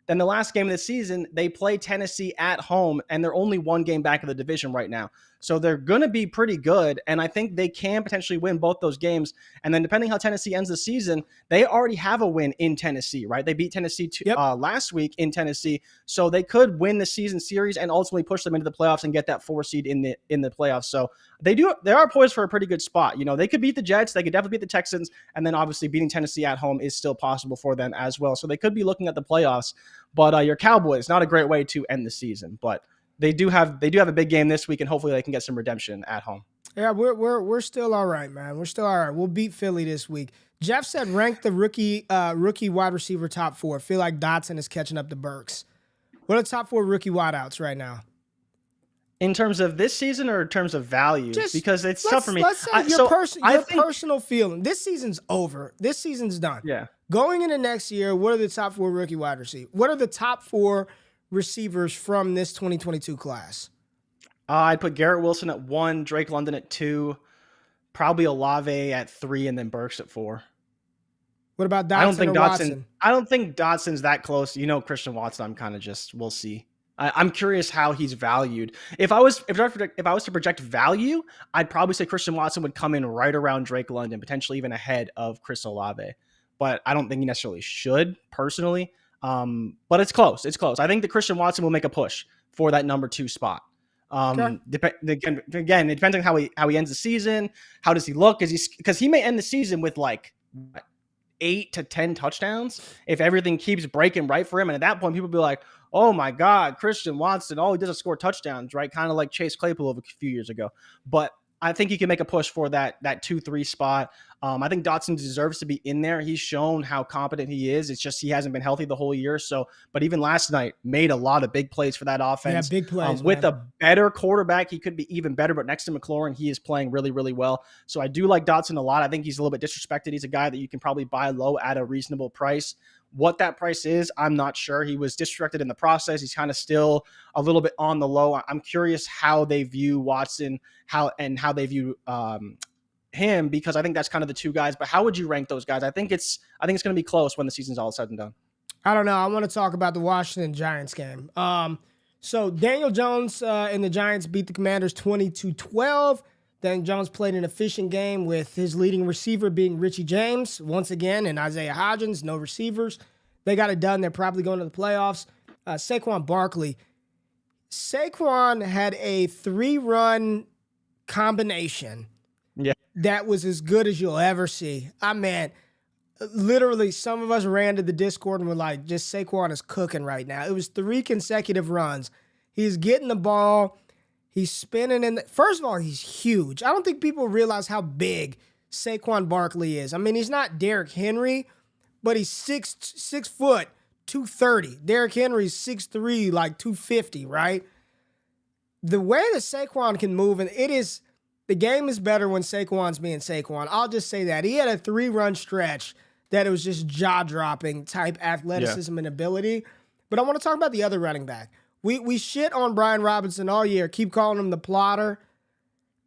B: Then the last game of the season, they play Tennessee at home, and they're only 1 game back of the division right now. So they're going to be pretty good, and I think they can potentially win both those games. And then depending how Tennessee ends the season, they already have a win in Tennessee, right? They beat Tennessee last week in Tennessee, so they could win the season series and ultimately push them into the playoffs and get that 4 seed in the playoffs. So they are poised for a pretty good spot. You know, they could beat the Jets, they could definitely beat the Texans, and then obviously beating Tennessee at home is still possible for them as well. So they could be looking at the playoffs. But your Cowboys, not a great way to end the season, but they do have a big game this week, and hopefully they can get some redemption at home.
A: Yeah, we're still all right, man. We're still all right. We'll beat Philly this week. Jeff said rank the rookie wide receiver top 4. Feel like Dotson is catching up to Burks. What are the top 4 rookie wideouts right now?
B: In terms of this season or in terms of value? Because it's tough for me.
A: Let's say your personal feeling. This season's over. This season's done.
B: Yeah.
A: Going into next year, what are the top 4 rookie wide receivers? What are the top 4 receivers from this 2022 class?
B: I'd put Garrett Wilson at 1, Drake London at 2, probably Olave at 3, and then Burks at 4.
A: What about Dotson Watson?
B: I don't think Dotson's that close. You know, Christian Watson, I'm kind of we'll see. I'm curious how he's valued. If I was to project value, I'd probably say Christian Watson would come in right around Drake London, potentially even ahead of Chris Olave. But I don't think he necessarily should, personally. But it's close. It's close. I think that Christian Watson will make a push for that number 2 spot. Again, it depends on how he ends the season. How does he look? Because he may end the season with like 8 to 10 touchdowns if everything keeps breaking right for him. And at that point, people will be like, oh my God, Christian Watson, all he does is score touchdowns, right? Kind of like Chase Claypool a few years ago. But I think he can make a push for that 2-3 spot. I think Dotson deserves to be in there. He's shown how competent he is. It's just he hasn't been healthy the whole year. But even last night, made a lot of big plays for that offense.
A: Yeah, big plays.
B: With a better quarterback, he could be even better. But next to McLaurin, he is playing really, really well. So I do like Dotson a lot. I think he's a little bit disrespected. He's a guy that you can probably buy low at a reasonable price. What that price is, I'm not sure. He was disrespected in the process. He's kind of still a little bit on the low. I'm curious how they view Watson, how they view him, because I think that's kind of the 2 guys. But how would you rank those guys? I think it's going to be close when the season's all said and done.
A: I don't know. I want to talk about the Washington Giants game. So Daniel Jones and the Giants beat the Commanders 20-12. Daniel Jones played an efficient game with his leading receiver being Richie James once again, and Isaiah Hodgins, no receivers. They got it done. They're probably going to the playoffs. Saquon Barkley. Saquon had a 3-run combination that was as good as you'll ever see. Literally, some of us ran to the Discord and were like, just Saquon is cooking right now. It was 3 consecutive runs. He's getting the ball. He's spinning first of all, he's huge. I don't think people realize how big Saquon Barkley is. I mean, he's not Derrick Henry, but he's 6 foot, 230. Derrick Henry's 6'3", like 250, right? The way that Saquon can move, and the game is better when Saquon's being Saquon. I'll just say that. He had a 3-run stretch that it was just jaw-dropping type athleticism and ability. But I want to talk about the other running back. We shit on Brian Robinson all year, keep calling him the plotter.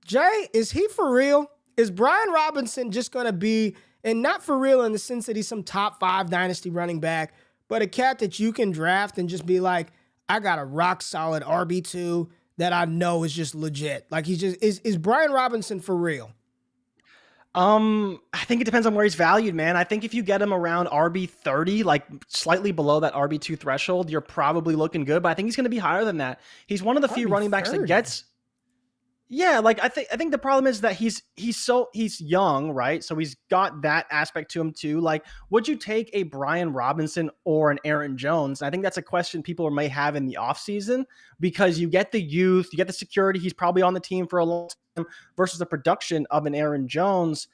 A: Jay, is he for real? Is Brian Robinson just going to be, and not for real in the sense that he's some top 5 dynasty running back, but a cat that you can draft and just be like, I got a rock solid RB2 that I know is just legit. Like is Brian Robinson for real?
B: I think it depends on where he's valued, man. I think if you get him around RB 30, like slightly below that RB2 threshold, you're probably looking good. But I think he's going to be higher than that. He's one of the few running backs that gets. Yeah, like I think the problem is that he's young, right? So he's got that aspect to him too. Like, would you take a Brian Robinson or an Aaron Jones? I think that's a question people may have in the offseason because you get the youth, you get the security. He's probably on the team for a long time versus the production of an Aaron Jones.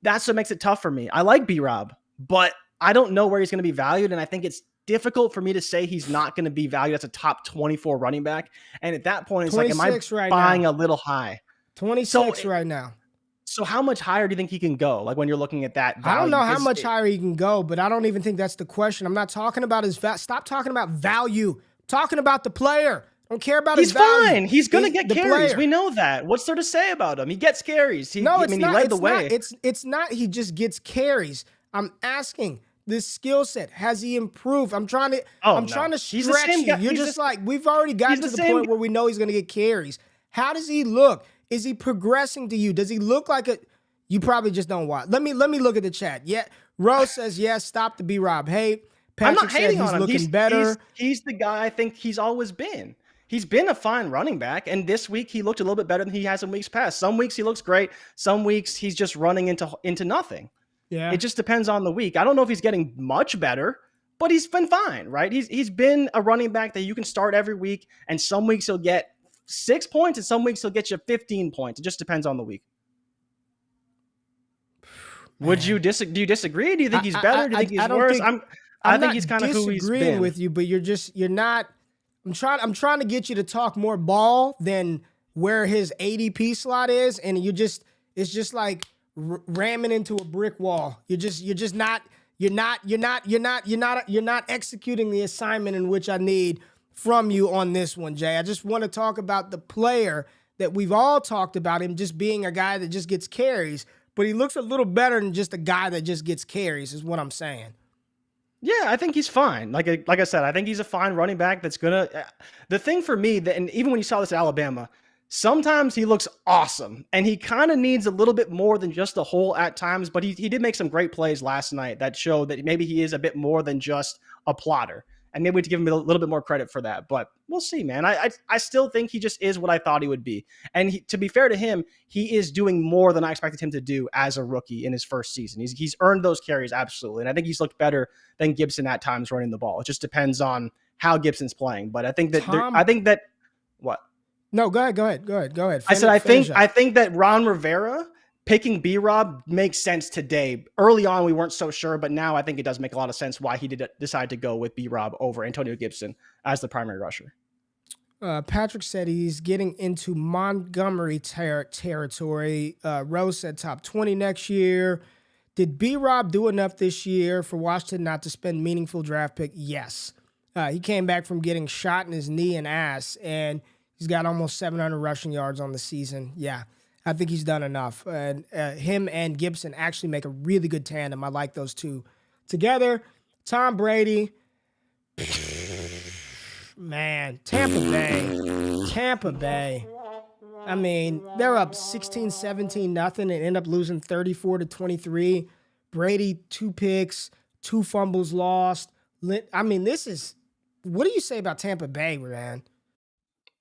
B: That's what makes it tough for me. I like B-Rob, but I don't know where he's going to be valued, and I think it's difficult for me to say he's not going to be valued as a top 24 running back. And at that point, it's like, am I buying a little high?
A: 26 right now.
B: So how much higher do you think he can go? Like when you're looking at that value?
A: I don't know how much higher he can go, but I don't even think that's the question. I'm not talking about his stop talking about value. I'm talking about the player. I don't care about his value.
B: He's fine. He's going to get carries.
A: Player.
B: We know that. What's there to say about him? He gets carries. He led the way.
A: It's not he just gets carries. I'm asking this skill set. Has he improved? I'm trying to stretch you. You're just like, we've already gotten to the point where we know he's going to get carries. How does he look? Is he progressing to you? Does he look like a? You probably just don't watch. Let me look at the chat. Yeah, Rose says yes. Stop the B-Rob hate. Patrick
B: I'm not hating
A: said
B: on him.
A: Looking better.
B: He's the guy I think he's always been. He's been a fine running back, and this week he looked a little bit better than he has in weeks past. Some weeks he looks great. Some weeks he's just running into nothing.
A: Yeah,
B: it just depends on the week. I don't know if he's getting much better, but he's been fine, right? He's been a running back that you can start every week, and some weeks he'll get 6 points, and some weeks he'll get you 15 points. It just depends on the week. Do you disagree? Do you think he's better? Do you think he's worse? I think he's kind of who he's been.
A: Disagreeing with you, but you're not. I'm trying to get you to talk more ball than where his ADP slot is, and it's just like ramming into a brick wall. You're not executing the assignment in which I need from you on this one, Jay. I just want to talk about the player that we've all talked about, him just being a guy that just gets carries, but he looks a little better than just a guy that just gets carries, is what I'm saying.
B: Yeah, I think he's fine. Like I said, I think he's a fine running back that's going to – the thing for me, and even when you saw this at Alabama, sometimes he looks awesome, and he kind of needs a little bit more than just a hole at times, but he did make some great plays last night that showed that maybe he is a bit more than just a plotter. And maybe we have to give him a little bit more credit for that. But we'll see, man. I still think he just is what I thought he would be. And to be fair to him, he is doing more than I expected him to do as a rookie in his first season. He's earned those carries, absolutely. And I think he's looked better than Gibson at times running the ball. It just depends on how Gibson's playing. But I think that what?
A: No, go ahead.
B: I think that Ron Rivera picking B-Rob makes sense today. Early on, we weren't so sure, but now I think it does make a lot of sense why he did decide to go with B-Rob over Antonio Gibson as the primary rusher.
A: Patrick said he's getting into Montgomery territory. Rose said top 20 next year. Did B-Rob do enough this year for Washington not to spend meaningful draft pick? Yes. He came back from getting shot in his knee and ass, and he's got almost 700 rushing yards on the season. Yeah. I think he's done enough. And him and Gibson actually make a really good tandem. I like those two together. Tom Brady. Man, Tampa Bay. I mean, they're up 16-17 nothing and end up losing 34-23. Brady, 2 picks, 2 fumbles lost. I mean, what do you say about Tampa Bay, man?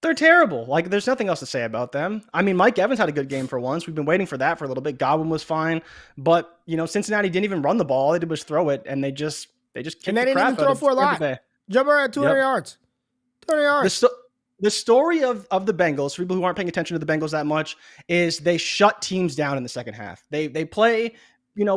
B: They're terrible. Like, there's nothing else to say about them. I mean, Mike Evans had a good game for once. We've been waiting for that for a little bit. Godwin was fine. But, Cincinnati didn't even run the ball. All they did was throw it, and they just kicked the crap out of
A: And they didn't even throw for a lot. Joe Burrow had 200 yards. 200 yards.
B: The story of the Bengals, for people who aren't paying attention to the Bengals that much, is they shut teams down in the second half. They play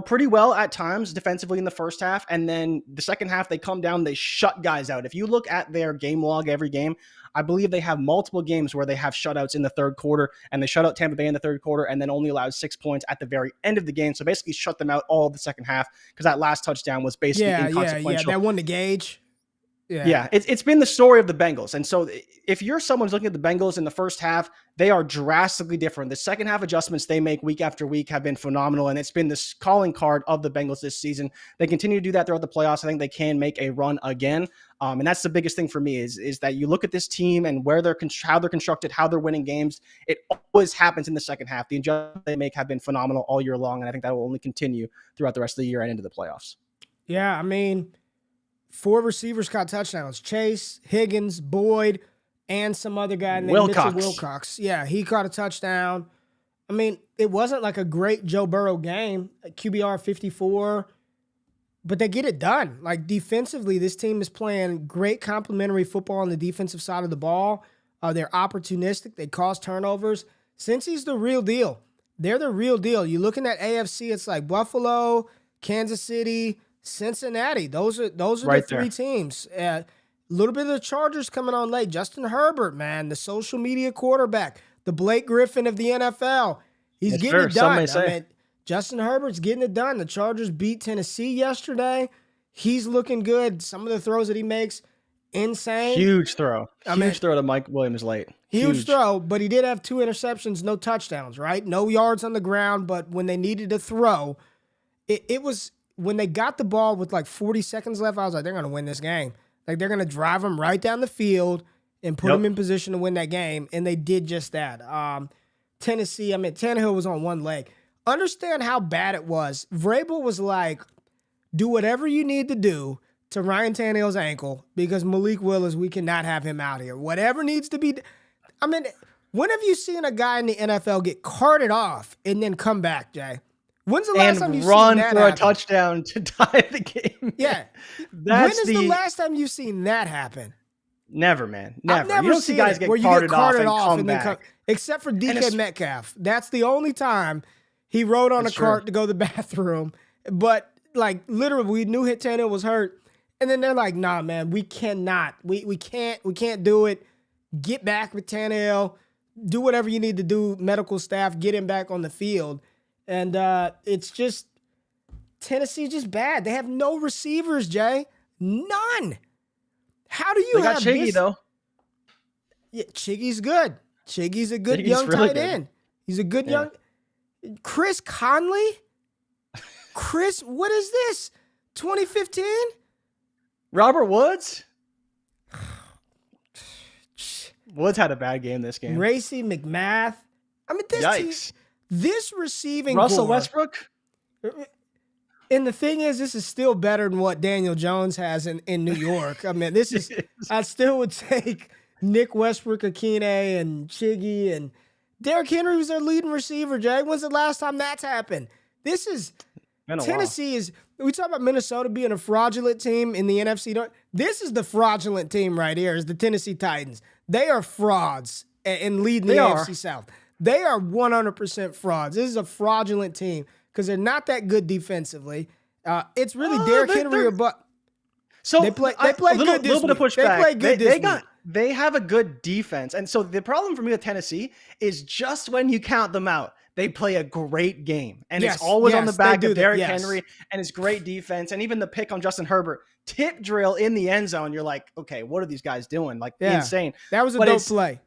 B: pretty well at times defensively in the first half, and then the second half they come down, they shut guys out. If you look at their game log every game, I believe they have multiple games where they have shutouts in the third quarter, and they shut out Tampa Bay in the third quarter and then only allowed 6 points at the very end of the game. So basically shut them out all of the second half because that last touchdown was basically inconsequential.
A: Yeah, that won the gauge.
B: Yeah, it's been the story of the Bengals. And so if you're someone who's looking at the Bengals in the first half, they are drastically different. The second half adjustments they make week after week have been phenomenal, and it's been this calling card of the Bengals this season. They continue to do that throughout the playoffs. I think they can make a run again. And that's the biggest thing for me is that you look at this team and how they're constructed, how they're winning games. It always happens in the second half. The adjustments they make have been phenomenal all year long, and I think that will only continue throughout the rest of the year and into the playoffs.
A: Yeah, I mean, 4 receivers caught touchdowns. Chase, Higgins, Boyd, and some other guy named Mitchell Wilcox. Yeah, he caught a touchdown. I mean, it wasn't like a great Joe Burrow game, QBR 54, but they get it done. Like defensively, this team is playing great complementary football on the defensive side of the ball. They're opportunistic. They cause turnovers. Cincy's the real deal. They're the real deal. You looking at AFC, it's like Buffalo, Kansas City, Cincinnati. Those are right the three teams. A little bit of the Chargers coming on late. Justin Herbert, man, the social media quarterback, the Blake Griffin of the NFL. He's getting it done. I mean, Justin Herbert's getting it done. The Chargers beat Tennessee yesterday. He's looking good. Some of the throws that he makes, insane.
B: Huge throw. Huge throw to Mike Williams late.
A: Huge throw, but he did have 2 interceptions, no touchdowns, right? No yards on the ground, but when they needed to throw, it was when they got the ball with like 40 seconds left, I was like, they're going to win this game. Like, they're going to drive them right down the field and put them in position to win that game, and they did just that. Tennessee, I mean, Tannehill was on one leg. Understand how bad it was. Vrabel was like, do whatever you need to do to Ryan Tannehill's ankle because Malik Willis, we cannot have him out here. Whatever needs to be. I mean, when have you seen a guy in the NFL get carted off and then come back, Jay? When's the last time you've seen that
B: run for a touchdown to tie the game?
A: Yeah. When is the last time you've seen that happen?
B: Never, man. Never.
A: I've never
B: you don't
A: seen
B: see guys get carted off and come back.
A: Except for DK Metcalf. That's the only time he rode on a cart to go to the bathroom. But, like, literally, we knew Tannehill was hurt. And then they're like, nah, man, we cannot. We can't do it. Get back with Tannehill. Do whatever you need to do, medical staff. Get him back on the field. And it's just, Tennessee just bad. They have no receivers, Jay. None. How do you have
B: Chiggy, though?
A: Yeah, Chiggy's good. Chiggy's a good young tight end. He's a good young. Chris Conley? Chris, what is this? 2015?
B: Robert Woods? Woods had a bad game this game.
A: Racey McMath. I mean, this receiving
B: Russell
A: core,
B: Westbrook?
A: And the thing is, this is still better than what Daniel Jones has in New York. I mean, this is, I still would take Nick Westbrook, Akine, and Chiggy, and Derrick Henry was their leading receiver, Jay. When's the last time that's happened? This is, Tennessee is, we talk about Minnesota being a fraudulent team in the NFC. This is the fraudulent team right here, is the Tennessee Titans. They are frauds and leading the AFC South. They are 100% frauds. This is a fraudulent team because they're not that good defensively. It's really Derrick Henry or Buck.
B: So
A: they play good this
B: little bit of pushback.
A: They play good this week.
B: They have a good defense. And so the problem for me with Tennessee is just when you count them out, they play a great game. And it's always on the back of Derrick Henry and his great defense. And even the pick on Justin Herbert, tip drill in the end zone. You're like, okay, what are these guys doing? Like, insane.
A: That was a dope play.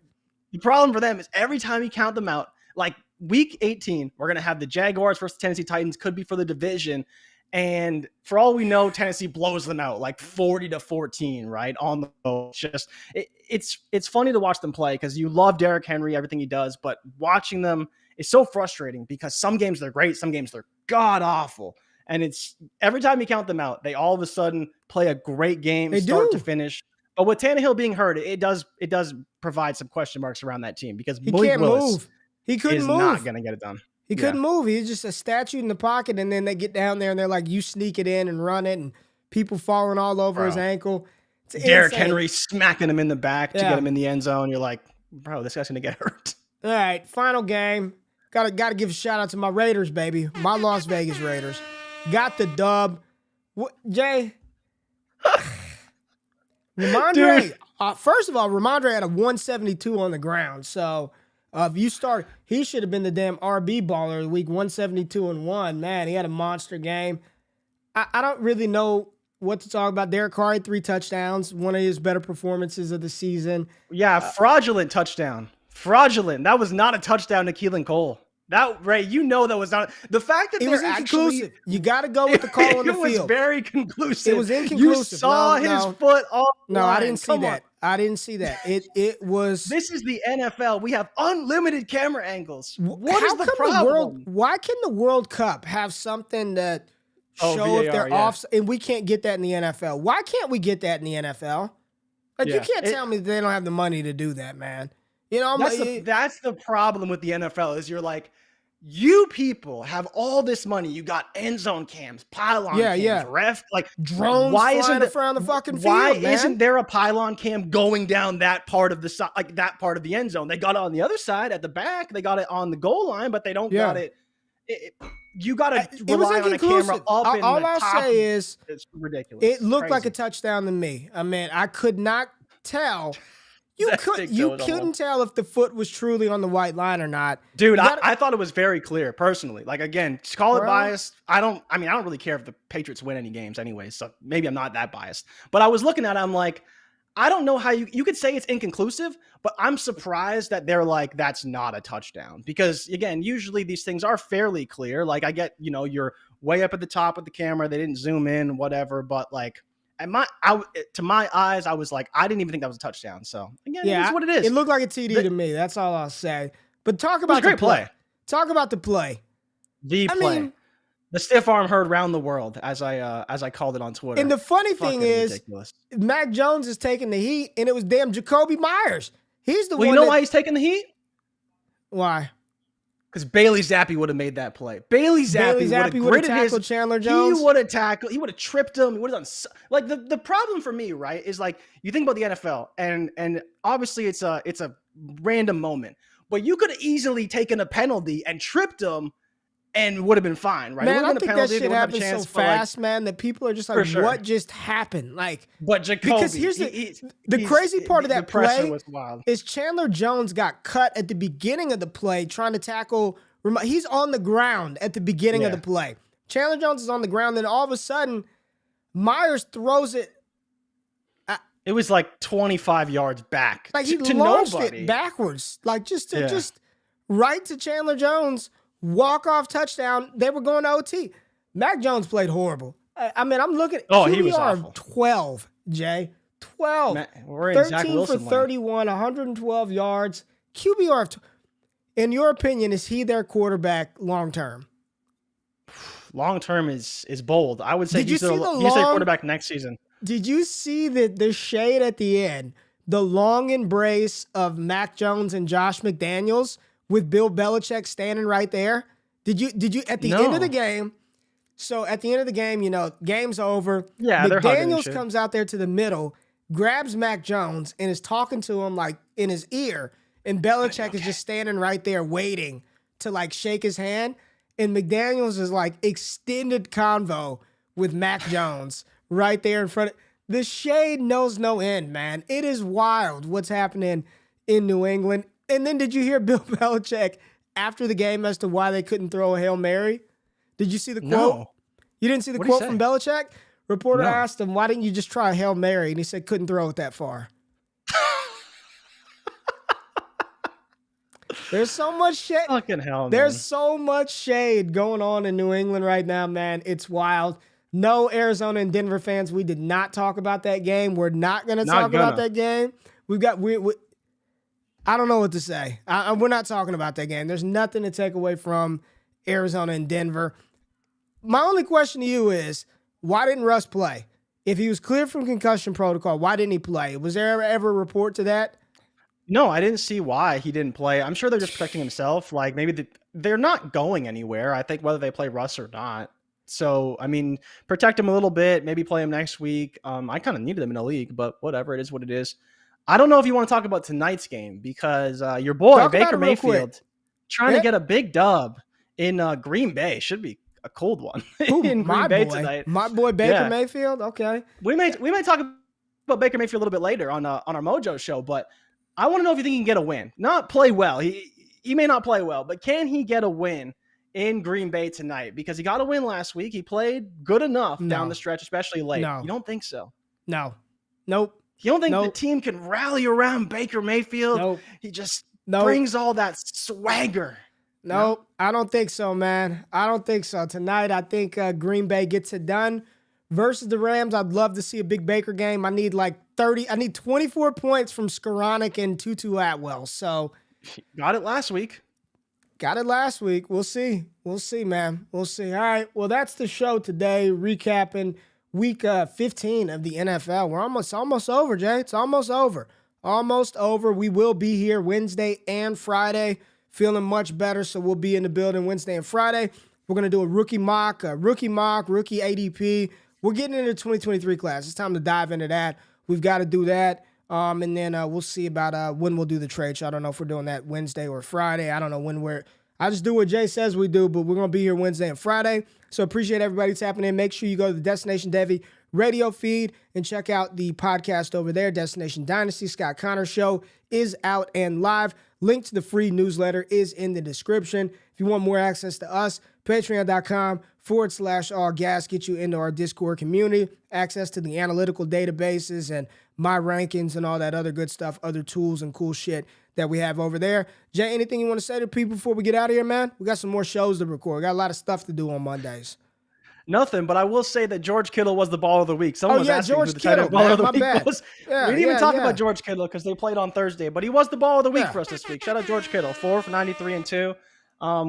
B: The problem for them is every time you count them out, like week 18, we're going to have the Jaguars versus Tennessee Titans, could be for the division. And for all we know, Tennessee blows them out like 40-14, right? On the road. It's funny to watch them play because you love Derrick Henry, everything he does, but watching them is so frustrating because some games they're great, some games they're god awful. And it's every time you count them out, they all of a sudden play a great game, start to finish. But with Tannehill being hurt, it does provide some question marks around that team because
A: he can't move. He couldn't move.
B: Not going to get it done.
A: He couldn't move. He's just a statue in the pocket, and then they get down there and they're like, you sneak it in and run it, and people falling all over his ankle. It's
B: Derrick Henry smacking him in the back to get him in the end zone. You're like, bro, this guy's going to get hurt.
A: All right, final game. Got to give a shout out to my Raiders, baby. My Las Vegas Raiders. Got the dub. What, Jay? Ramondre, first of all, Ramondre had a 172 on the ground. So if you start, he should have been the damn RB baller of the week, 172-1. Man, he had a monster game. I don't really know what to talk about. Derek Carr had 3 touchdowns, one of his better performances of the season.
B: Yeah, fraudulent touchdown. Fraudulent. That was not a touchdown to Keelan Cole. That, Ray, you know that was not – the fact that
A: it was inconclusive. You got to go with the call on the field.
B: It was very conclusive.
A: It was inconclusive.
B: You saw his foot off the line.
A: I didn't see that. I didn't see that. It was –
B: This is the NFL. We have unlimited camera angles. What is the problem?
A: Why can the World Cup have something that show if they're off – and we can't get that in the NFL? Why can't we get that in the NFL? Like, you can't tell me they don't have the money to do that, man. You know,
B: that's the problem with the NFL is you're like, you people have all this money. You got end zone cams, pylon cams, ref, like
A: drones flying around the fucking field.
B: Why isn't there a pylon cam going down that part of the side, like that part of the end zone? They got it on the other side at the back. They got it on the goal line, but they don't got it. You got to rely on a camera up in the top.
A: All I'll say is
B: it's ridiculous.
A: It looked like a touchdown to me. I mean, I could not tell. You couldn't tell if the foot was truly on the white line or not.
B: Dude, I thought it was very clear personally. Like, again, call it biased. I don't really care if the Patriots win any games anyway, so maybe I'm not that biased. But I was looking at it, I'm like, I don't know how you could say it's inconclusive, but I'm surprised that they're like, that's not a touchdown. Because again, usually these things are fairly clear. Like, I get, you're way up at the top with the camera, they didn't zoom in, whatever, but like, to my eyes, I was like, I didn't even think that was a touchdown. So again, it is what it is.
A: It looked like a TD to me. That's all I'll say. But talk about the play. Talk about the play.
B: The play. The stiff arm heard round the world, as I called it on Twitter.
A: And the funny thing is, ridiculous. Mac Jones is taking the heat, and it was damn Jacoby Myers. He's the one.
B: You know why he's taking the heat?
A: Why?
B: Because Bailey Zappi would have made that play. Bailey Zappi would have
A: tackled Chandler Jones.
B: He would have tackled. He would have tripped him. He would have done like the problem for me, right? Is like you think about the NFL, and obviously it's a random moment, but you could have easily taken a penalty and tripped him, and would have been fine, right?
A: Man, I think that shit happens so fast, man, that people are just like, "What just happened?" Like,
B: but Jacoby,
A: because here's the crazy part of that play is Chandler Jones got cut at the beginning of the play trying to tackle. He's on the ground at the beginning of the play. Chandler Jones is on the ground, then all of a sudden, Myers throws it.
B: It was like 25 yards back,
A: like he
B: to
A: launched
B: nobody.
A: It backwards, like just right to Chandler Jones. Walk-off touchdown. They were going to OT. Mac Jones played horrible. I mean, I'm looking at QBR
B: he was awful.
A: 12, Jay. 12.
B: Man, we're in
A: 13 for 31, 112 yards. QBR, in your opinion, is he their quarterback long-term?
B: Long-term is bold. I would say he's their quarterback next season.
A: Did you see the shade at the end? The long embrace of Mac Jones and Josh McDaniels with Bill Belichick standing right there. Did you at the end of the game? So at the end of the game, game's over.
B: Yeah,
A: McDaniels comes out there to the middle, grabs Mac Jones, and is talking to him like in his ear. And Belichick is just standing right there waiting to like shake his hand. And McDaniels is like extended convo with Mac Jones right there in front of the shade knows no end, man. It is wild what's happening in New England. And then did you hear Bill Belichick after the game as to why they couldn't throw a Hail Mary? Did you see the quote?
B: No.
A: You didn't see the quote from Belichick? Reporter asked him, why didn't you just try a Hail Mary? And he said, couldn't throw it that far. There's so much shade.
B: Fucking hell, man.
A: There's so much shade going on in New England right now, man. It's wild. No, Arizona and Denver fans, we did not talk about that game. We're not going to talk about that game. I don't know what to say. We're not talking about that game. There's nothing to take away from Arizona and Denver. My only question to you is, why didn't Russ play? If he was cleared from concussion protocol, why didn't he play? Was there ever a report to that?
B: No, I didn't see why he didn't play. I'm sure they're just protecting himself. Like maybe they're not going anywhere. I think whether they play Russ or not. So, I mean, protect him a little bit, maybe play him next week. I kind of needed him in the league, but whatever, it is what it is. I don't know if you want to talk about tonight's game because your boy, Baker Mayfield, trying to get a big dub in Green Bay. Should be a cold one in Green Bay tonight.
A: My boy, Baker Mayfield? Okay.
B: We may talk about Baker Mayfield a little bit later on our Mojo show, but I want to know if you think he can get a win. Not play well. He may not play well, but can he get a win in Green Bay tonight? Because he got a win last week. He played good enough down the stretch, especially late. No. You don't think so?
A: No. Nope.
B: You don't think the team can rally around Baker Mayfield?
A: Nope.
B: He just brings all that swagger.
A: No, I don't think so, man. I don't think so. Tonight, I think Green Bay gets it done. Versus the Rams, I'd love to see a big Baker game. I need 24 points from Skoranek and Tutu Atwell. So
B: got it last week.
A: We'll see. We'll see, man. We'll see. All right. Well, that's the show today. Recapping week 15 of the NFL. We're almost over, Jay. It's almost over. Almost over. We will be here Wednesday and Friday. Feeling much better, so we'll be in the building Wednesday and Friday. We're going to do a rookie ADP. We're getting into the 2023 class. It's time to dive into that. We've got to do that. And then we'll see about when we'll do the trade show. I don't know if we're doing that Wednesday or Friday. I don't know when I just do what Jay says we do, but we're going to be here Wednesday and Friday. So appreciate everybody tapping in. Make sure you go to the Destination Devy radio feed and check out the podcast over there. Destination Dynasty, Scott Connors Show is out and live. Link to the free newsletter is in the description. If you want more access to us, patreon.com/allgas. Get you into our Discord community, access to the analytical databases and my rankings and all that other good stuff, other tools and cool shit that we have over there. Jay, anything you want to say to people before we get out of here, man? We got some more shows to record. We got a lot of stuff to do on Mondays.
B: Nothing, but I will say that George Kittle was the ball of the week. Someone was asking
A: George
B: who the tight end
A: Kittle,
B: ball of the
A: my
B: week
A: bad.
B: was.
A: Yeah,
B: we didn't even talk
A: yeah.
B: about George Kittle because they played on Thursday, but he was the ball of the week
A: Yeah.
B: for us this week. Shout out George Kittle, 4 for 93 and 2.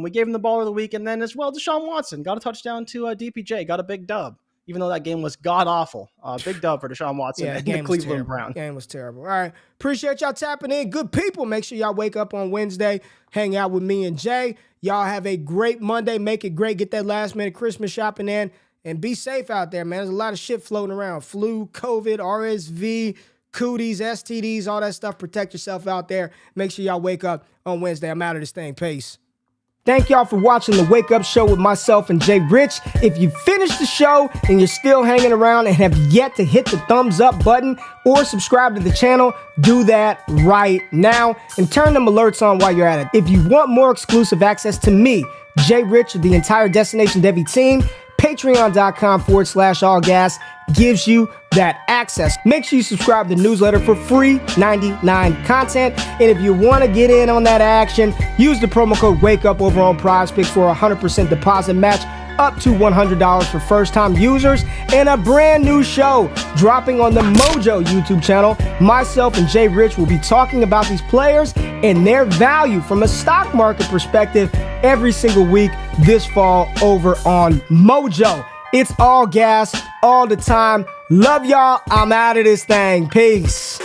B: We gave him the ball of the week, and then as well, Deshaun Watson got a touchdown to DPJ, got a big dub, even though that game was god awful. Big dub for Deshaun Watson and the Cleveland Browns.
A: Game was terrible. All right, appreciate y'all tapping in. Good people. Make sure y'all wake up on Wednesday, hang out with me and Jay. Y'all have a great Monday. Make it great. Get that last minute Christmas shopping in. And be safe out there, man. There's a lot of shit floating around. Flu, COVID, RSV, cooties, STDs, all that stuff. Protect yourself out there. Make sure y'all wake up on Wednesday. I'm out of this thing. Peace. Thank y'all for watching the Wake Up Show with myself and Jay Rich. If you finished the show and you're still hanging around and have yet to hit the thumbs up button or subscribe to the channel, do that right now and turn them alerts on while you're at it. If you want more exclusive access to me, Jay Rich, the entire Destination Devy team, patreon.com/allgas gives you that access. Make sure you subscribe to the newsletter for free 99 content. And if you want to get in on that action, use the promo code WAKEUP over on PrizePicks for a 100% deposit match up to $100 for first-time users, and a brand new show dropping on the Mojo YouTube channel. Myself and Jay Rich will be talking about these players and their value from a stock market perspective every single week this fall over on Mojo. It's all gas all the time. Love y'all. I'm out of this thing. Peace.